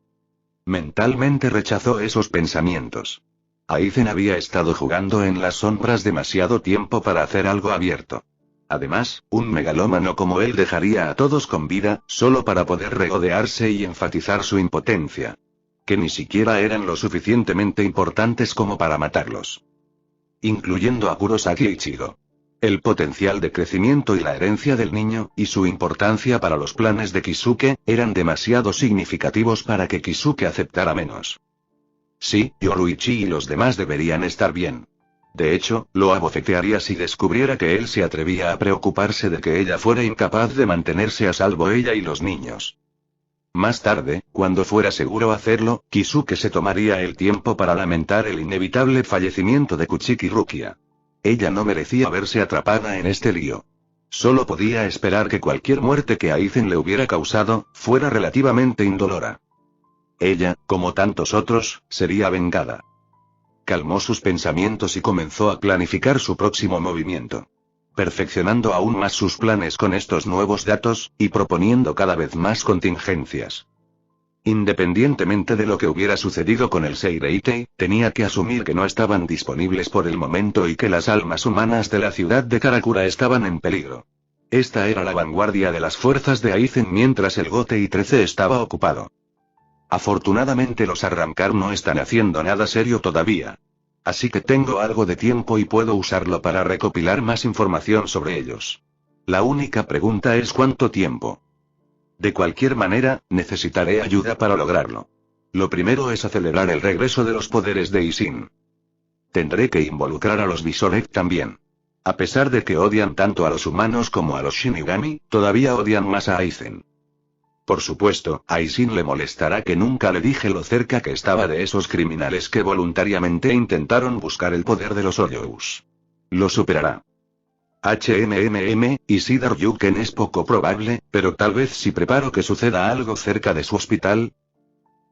Mentalmente rechazó esos pensamientos. Aizen había estado jugando en las sombras demasiado tiempo para hacer algo abierto. Además, un megalómano como él dejaría a todos con vida, solo para poder regodearse y enfatizar su impotencia. Que ni siquiera eran lo suficientemente importantes como para matarlos. Incluyendo a Kurosaki Ichigo. El potencial de crecimiento y la herencia del niño, y su importancia para los planes de Kisuke, eran demasiado significativos para que Kisuke aceptara menos. Sí, Yoruichi y los demás deberían estar bien. De hecho, lo abofetearía si descubriera que él se atrevía a preocuparse de que ella fuera incapaz de mantenerse a salvo ella y los niños. Más tarde, cuando fuera seguro hacerlo, Kisuke se tomaría el tiempo para lamentar el inevitable fallecimiento de Kuchiki Rukia. Ella no merecía verse atrapada en este lío. Solo podía esperar que cualquier muerte que Aizen le hubiera causado, fuera relativamente indolora. Ella, como tantos otros, sería vengada. Calmó sus pensamientos y comenzó a planificar su próximo movimiento. Perfeccionando aún más sus planes con estos nuevos datos, y proponiendo cada vez más contingencias. Independientemente de lo que hubiera sucedido con el Seireitei, tenía que asumir que no estaban disponibles por el momento y que las almas humanas de la ciudad de Karakura estaban en peligro. Esta era la vanguardia de las fuerzas de Aizen mientras el Gotei 13 estaba ocupado. Afortunadamente los Arrancar no están haciendo nada serio todavía. Así que tengo algo de tiempo y puedo usarlo para recopilar más información sobre ellos. La única pregunta es ¿cuánto tiempo? De cualquier manera, necesitaré ayuda para lograrlo. Lo primero es acelerar el regreso de los poderes de Ishin. Tendré que involucrar a los Visorek también. A pesar de que odian tanto a los humanos como a los Shinigami, todavía odian más a Aizen. Por supuesto, a Ishin le molestará que nunca le dije lo cerca que estaba de esos criminales que voluntariamente intentaron buscar el poder de los Hoyous. Lo superará. Ishida Ryuken es poco probable, pero tal vez si preparo que suceda algo cerca de su hospital.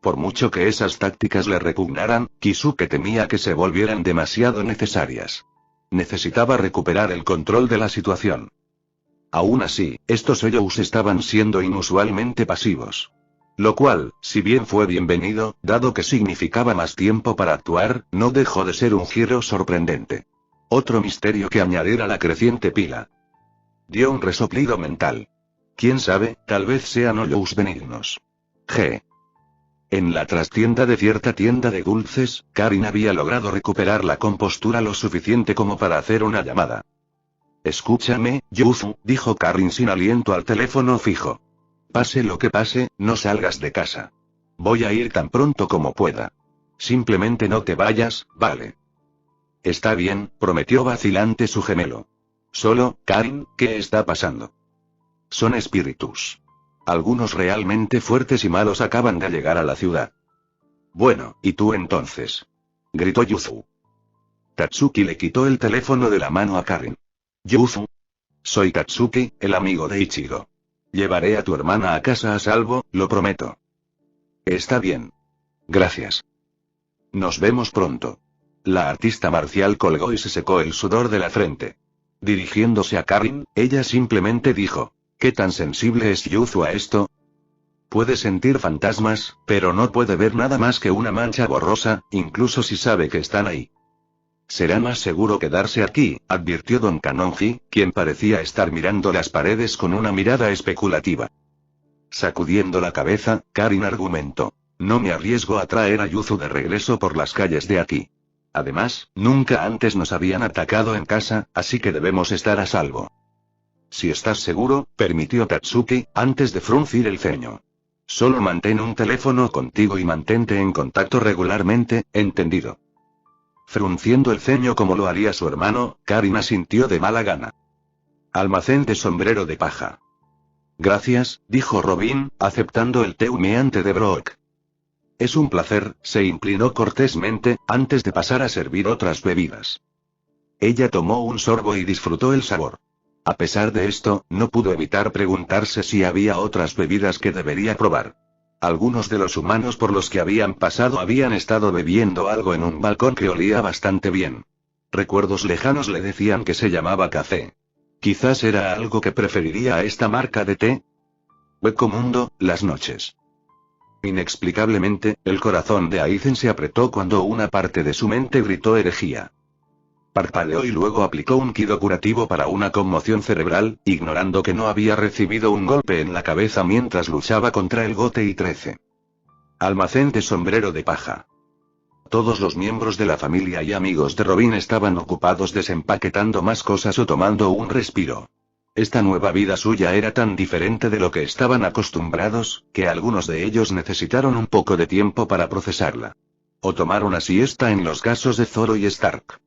Por mucho que esas tácticas le repugnaran, Kisuke temía que se volvieran demasiado necesarias. Necesitaba recuperar el control de la situación. Aún así, estos Hoyous estaban siendo inusualmente pasivos. Lo cual, si bien fue bienvenido, dado que significaba más tiempo para actuar, no dejó de ser un giro sorprendente. Otro misterio que añadir a la creciente pila. Dio un resoplido mental. Quién sabe, tal vez sean hoyos benignos. G. En la trastienda de cierta tienda de dulces, Karin había logrado recuperar la compostura lo suficiente como para hacer una llamada. Escúchame, Yuzu, dijo Karin sin aliento al teléfono fijo. Pase lo que pase, no salgas de casa. Voy a ir tan pronto como pueda. Simplemente no te vayas, ¿vale? Está bien, prometió vacilante su gemelo. Solo, Karin, ¿qué está pasando? Son espíritus. Algunos realmente fuertes y malos acaban de llegar a la ciudad. Bueno, ¿y tú entonces? Gritó Yuzu. Tatsuki le quitó el teléfono de la mano a Karin. Yuzu. Soy Tatsuki, el amigo de Ichigo. Llevaré a tu hermana a casa a salvo, lo prometo. Está bien. Gracias. Nos vemos pronto. La artista marcial colgó y se secó el sudor de la frente. Dirigiéndose a Karin, ella simplemente dijo. ¿Qué tan sensible es Yuzu a esto? Puede sentir fantasmas, pero no puede ver nada más que una mancha borrosa, incluso si sabe que están ahí. Será más seguro quedarse aquí, advirtió Don Kanonji, quien parecía estar mirando las paredes con una mirada especulativa. Sacudiendo la cabeza, Karin argumentó. No me arriesgo a traer a Yuzu de regreso por las calles de aquí. Además, nunca antes nos habían atacado en casa, así que debemos estar a salvo. Si estás seguro, permitió Tatsuki, antes de fruncir el ceño. Solo mantén un teléfono contigo y mantente en contacto regularmente, ¿entendido? Frunciendo el ceño como lo haría su hermano, Karin asintió de mala gana. Almacén de sombrero de paja. Gracias, dijo Robin, aceptando el té humeante de Brock. Es un placer, se inclinó cortésmente, antes de pasar a servir otras bebidas. Ella tomó un sorbo y disfrutó el sabor. A pesar de esto, no pudo evitar preguntarse si había otras bebidas que debería probar. Algunos de los humanos por los que habían pasado habían estado bebiendo algo en un balcón que olía bastante bien. Recuerdos lejanos le decían que se llamaba café. Quizás era algo que preferiría a esta marca de té. Hueco mundo, las noches. Inexplicablemente, el corazón de Aizen se apretó cuando una parte de su mente gritó herejía. Parpadeó y luego aplicó un kido curativo para una conmoción cerebral, ignorando que no había recibido un golpe en la cabeza mientras luchaba contra el Gote 13. Almacén de sombrero de paja. Todos los miembros de la familia y amigos de Robin estaban ocupados desempaquetando más cosas o tomando un respiro. Esta nueva vida suya era tan diferente de lo que estaban acostumbrados, que algunos de ellos necesitaron un poco de tiempo para procesarla. O tomar una siesta en los casos de Zoro y Stark.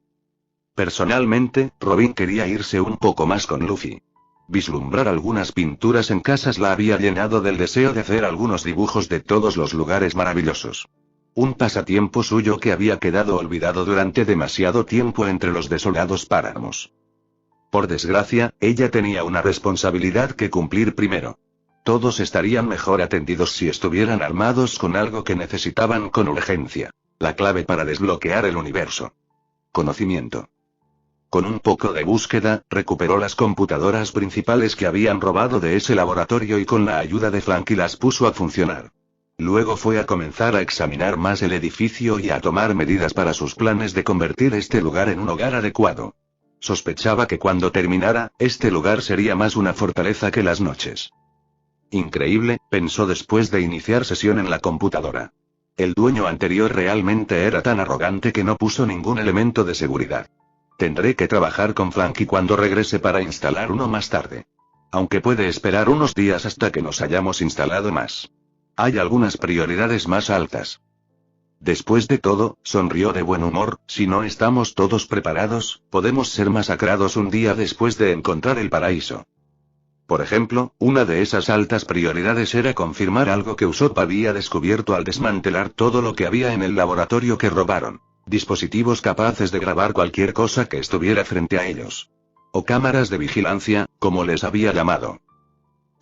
Personalmente, Robin quería irse un poco más con Luffy. Vislumbrar algunas pinturas en casas la había llenado del deseo de hacer algunos dibujos de todos los lugares maravillosos. Un pasatiempo suyo que había quedado olvidado durante demasiado tiempo entre los desolados páramos. Por desgracia, ella tenía una responsabilidad que cumplir primero. Todos estarían mejor atendidos si estuvieran armados con algo que necesitaban con urgencia. La clave para desbloquear el universo. Conocimiento. Con un poco de búsqueda, recuperó las computadoras principales que habían robado de ese laboratorio y con la ayuda de Franky las puso a funcionar. Luego fue a comenzar a examinar más el edificio y a tomar medidas para sus planes de convertir este lugar en un hogar adecuado. Sospechaba que cuando terminara, este lugar sería más una fortaleza que las noches. Increíble, pensó después de iniciar sesión en la computadora. El dueño anterior realmente era tan arrogante que no puso ningún elemento de seguridad. Tendré que trabajar con Franky cuando regrese para instalar uno más tarde. Aunque puede esperar unos días hasta que nos hayamos instalado más. Hay algunas prioridades más altas. Después de todo, sonrió de buen humor, si no estamos todos preparados, podemos ser masacrados un día después de encontrar el paraíso. Por ejemplo, una de esas altas prioridades era confirmar algo que Usopp había descubierto al desmantelar todo lo que había en el laboratorio que robaron. Dispositivos capaces de grabar cualquier cosa que estuviera frente a ellos. O cámaras de vigilancia, como les había llamado.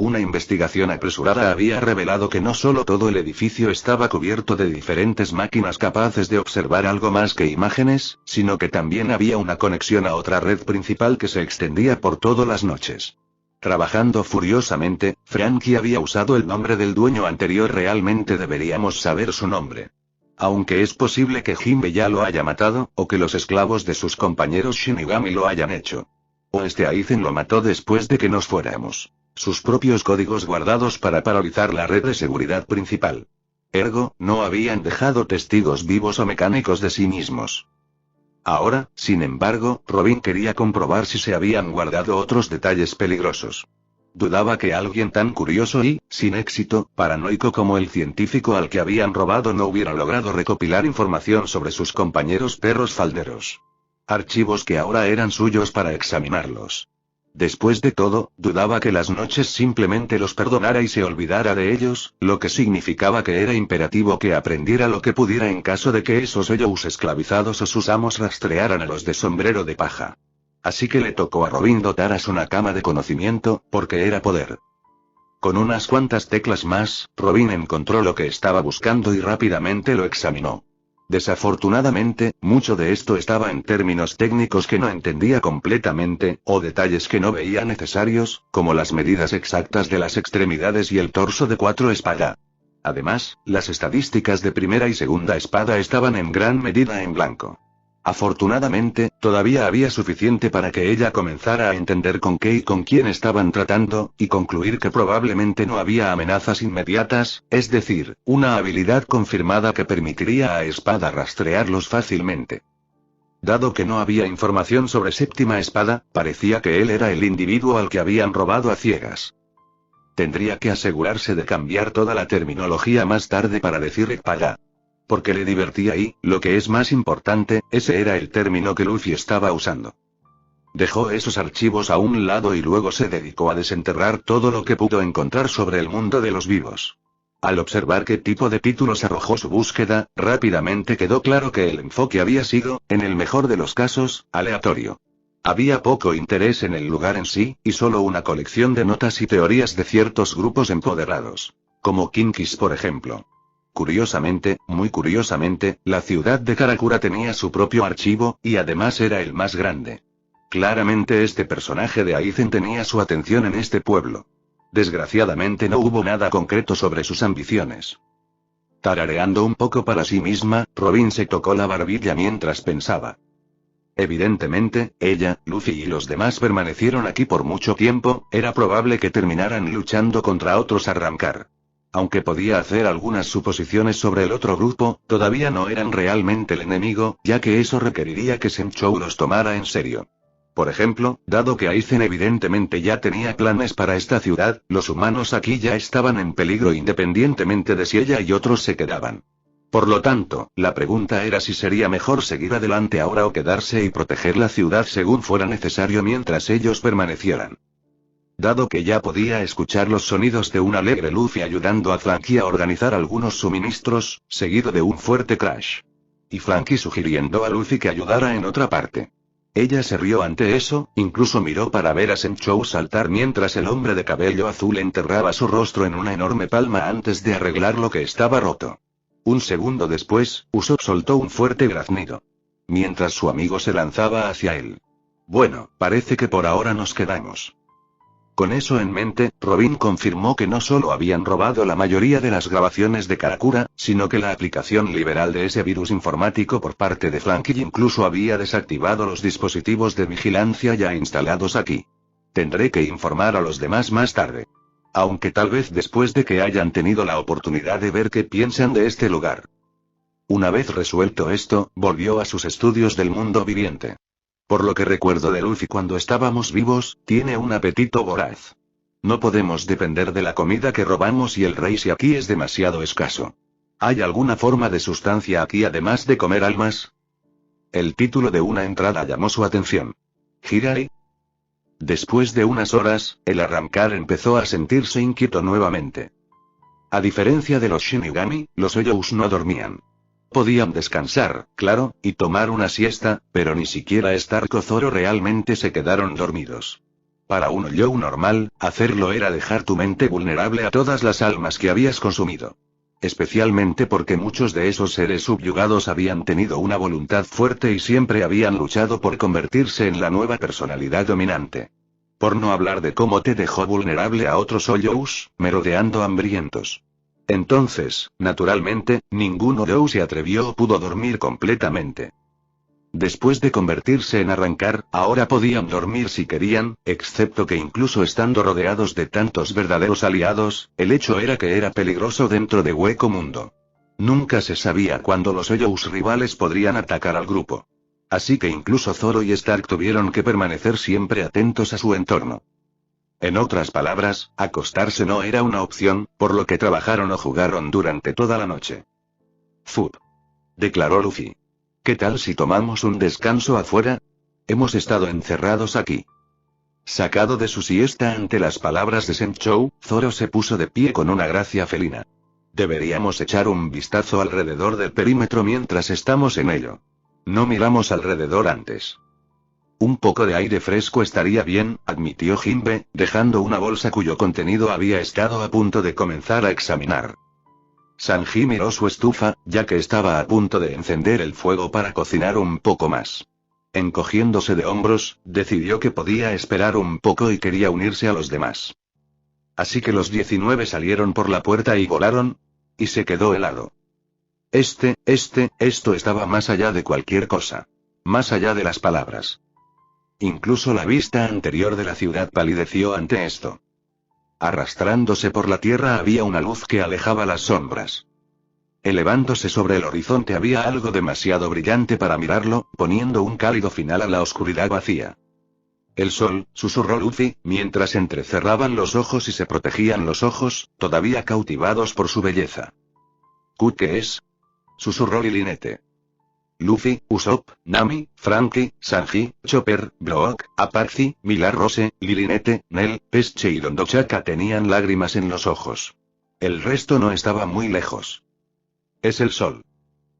Una investigación apresurada había revelado que no solo todo el edificio estaba cubierto de diferentes máquinas capaces de observar algo más que imágenes, sino que también había una conexión a otra red principal que se extendía por todas las noches. Trabajando furiosamente, Franky había usado el nombre del dueño anterior. Realmente deberíamos saber su nombre. Aunque es posible que Jinbe ya lo haya matado, o que los esclavos de sus compañeros Shinigami lo hayan hecho. O Aizen lo mató después de que nos fuéramos. Sus propios códigos guardados para paralizar la red de seguridad principal. Ergo, no habían dejado testigos vivos o mecánicos de sí mismos. Ahora, sin embargo, Robin quería comprobar si se habían guardado otros detalles peligrosos. Dudaba que alguien tan curioso y, sin éxito, paranoico como el científico al que habían robado no hubiera logrado recopilar información sobre sus compañeros perros falderos. Archivos que ahora eran suyos para examinarlos. Después de todo, dudaba que las noches simplemente los perdonara y se olvidara de ellos, lo que significaba que era imperativo que aprendiera lo que pudiera en caso de que esos ellos esclavizados o sus amos rastrearan a los de sombrero de paja. Así que le tocó a Robin dotar a su nakama de conocimiento, porque era poder. Con unas cuantas teclas más, Robin encontró lo que estaba buscando y rápidamente lo examinó. Desafortunadamente, mucho de esto estaba en términos técnicos que no entendía completamente, o detalles que no veía necesarios, como las medidas exactas de las extremidades y el torso de 4 espada. Además, las estadísticas de primera y segunda espada estaban en gran medida en blanco. Afortunadamente, todavía había suficiente para que ella comenzara a entender con qué y con quién estaban tratando, y concluir que probablemente no había amenazas inmediatas, es decir, una habilidad confirmada que permitiría a Espada rastrearlos fácilmente. Dado que no había información sobre Séptima Espada, parecía que él era el individuo al que habían robado a ciegas. Tendría que asegurarse de cambiar toda la terminología más tarde para decir Espada. Porque le divertía y, lo que es más importante, ese era el término que Luffy estaba usando. Dejó esos archivos a un lado y luego se dedicó a desenterrar todo lo que pudo encontrar sobre el mundo de los vivos. Al observar qué tipo de títulos arrojó su búsqueda, rápidamente quedó claro que el enfoque había sido, en el mejor de los casos, aleatorio. Había poco interés en el lugar en sí, y solo una colección de notas y teorías de ciertos grupos empoderados. Como Kinkis por ejemplo. Curiosamente, muy curiosamente, la ciudad de Karakura tenía su propio archivo, y además era el más grande. Claramente este personaje de Aizen tenía su atención en este pueblo. Desgraciadamente no hubo nada concreto sobre sus ambiciones. Tarareando un poco para sí misma, Robin se tocó la barbilla mientras pensaba. Evidentemente, ella, Luffy y los demás permanecieron aquí por mucho tiempo, era probable que terminaran luchando contra otros Arrancar. Aunque podía hacer algunas suposiciones sobre el otro grupo, todavía no eran realmente el enemigo, ya que eso requeriría que Senchou los tomara en serio. Por ejemplo, dado que Aizen evidentemente ya tenía planes para esta ciudad, los humanos aquí ya estaban en peligro independientemente de si ella y otros se quedaban. Por lo tanto, la pregunta era si sería mejor seguir adelante ahora o quedarse y proteger la ciudad según fuera necesario mientras ellos permanecieran. Dado que ya podía escuchar los sonidos de un alegre Luffy ayudando a Franky a organizar algunos suministros, seguido de un fuerte crash. Y Franky sugiriendo a Luffy que ayudara en otra parte. Ella se rió ante eso, incluso miró para ver a Senchou saltar mientras el hombre de cabello azul enterraba su rostro en una enorme palma antes de arreglar lo que estaba roto. Un segundo después, Usopp soltó un fuerte graznido. Mientras su amigo se lanzaba hacia él. Bueno, parece que por ahora nos quedamos. Con eso en mente, Robin confirmó que no solo habían robado la mayoría de las grabaciones de Karakura, sino que la aplicación liberal de ese virus informático por parte de Franky incluso había desactivado los dispositivos de vigilancia ya instalados aquí. Tendré que informar a los demás más tarde. Aunque tal vez después de que hayan tenido la oportunidad de ver qué piensan de este lugar. Una vez resuelto esto, volvió a sus estudios del mundo viviente. Por lo que recuerdo de Luffy cuando estábamos vivos, tiene un apetito voraz. No podemos depender de la comida que robamos y el rey si aquí es demasiado escaso. ¿Hay alguna forma de sustancia aquí además de comer almas? El título de una entrada llamó su atención. ¿Hirai? Después de unas horas, el Arrancar empezó a sentirse inquieto nuevamente. A diferencia de los Shinigami, los Oyous no dormían. Podían descansar, claro, y tomar una siesta, pero ni siquiera Stark o Zoro realmente se quedaron dormidos. Para un Oyou normal, hacerlo era dejar tu mente vulnerable a todas las almas que habías consumido. Especialmente porque muchos de esos seres subyugados habían tenido una voluntad fuerte y siempre habían luchado por convertirse en la nueva personalidad dominante. Por no hablar de cómo te dejó vulnerable a otros Oyous, merodeando hambrientos. Entonces, naturalmente, ningún Oyou se atrevió o pudo dormir completamente. después de convertirse en arrancar, ahora podían dormir si querían, excepto que incluso estando rodeados de tantos verdaderos aliados, el hecho era que era peligroso dentro de Hueco Mundo. Nunca se sabía cuándo los Hoyos rivales podrían atacar al grupo. Así que incluso Zoro y Stark tuvieron que permanecer siempre atentos a su entorno. En otras palabras, acostarse no era una opción, por lo que trabajaron o jugaron durante toda la noche. «Fup», declaró Luffy. «¿Qué tal si tomamos un descanso afuera? Hemos estado encerrados aquí». Sacado de su siesta ante las palabras de Senchou, Zoro se puso de pie con una gracia felina. «Deberíamos echar un vistazo alrededor del perímetro mientras estamos en ello. No miramos alrededor antes». «Un poco de aire fresco estaría bien», admitió Jinbe, dejando una bolsa cuyo contenido había estado a punto de comenzar a examinar. Sanji miró su estufa, ya que estaba a punto de encender el fuego para cocinar un poco más. Encogiéndose de hombros, decidió que podía esperar un poco y quería unirse a los demás. Así que los 19 salieron por la puerta y volaron. Y se quedó helado. Esto estaba más allá de cualquier cosa. Más allá de las palabras. Incluso la vista anterior de la ciudad palideció ante esto. Arrastrándose por la tierra había una luz que alejaba las sombras. Elevándose sobre el horizonte había algo demasiado brillante para mirarlo, poniendo un cálido final a la oscuridad vacía. «El sol», susurró Luffy, mientras entrecerraban los ojos y se protegían los ojos, todavía cautivados por su belleza. «¿Qué es?», susurró Lilinete. Luffy, Usopp, Nami, Franky, Sanji, Chopper, Brook, Apache, Milar Rose, Lilinete, Nel, Pesche y Dondochaka tenían lágrimas en los ojos. El resto no estaba muy lejos. «Es el sol.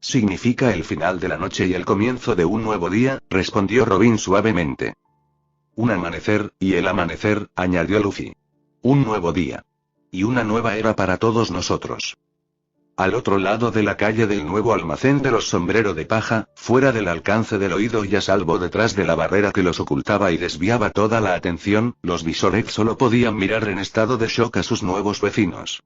Significa el final de la noche y el comienzo de un nuevo día», respondió Robin suavemente. «Un amanecer, y el amanecer», añadió Luffy. «Un nuevo día. Y una nueva era para todos nosotros». Al otro lado de la calle del nuevo almacén de los sombrero de paja, fuera del alcance del oído y a salvo detrás de la barrera que los ocultaba y desviaba toda la atención, los Visorex solo podían mirar en estado de shock a sus nuevos vecinos.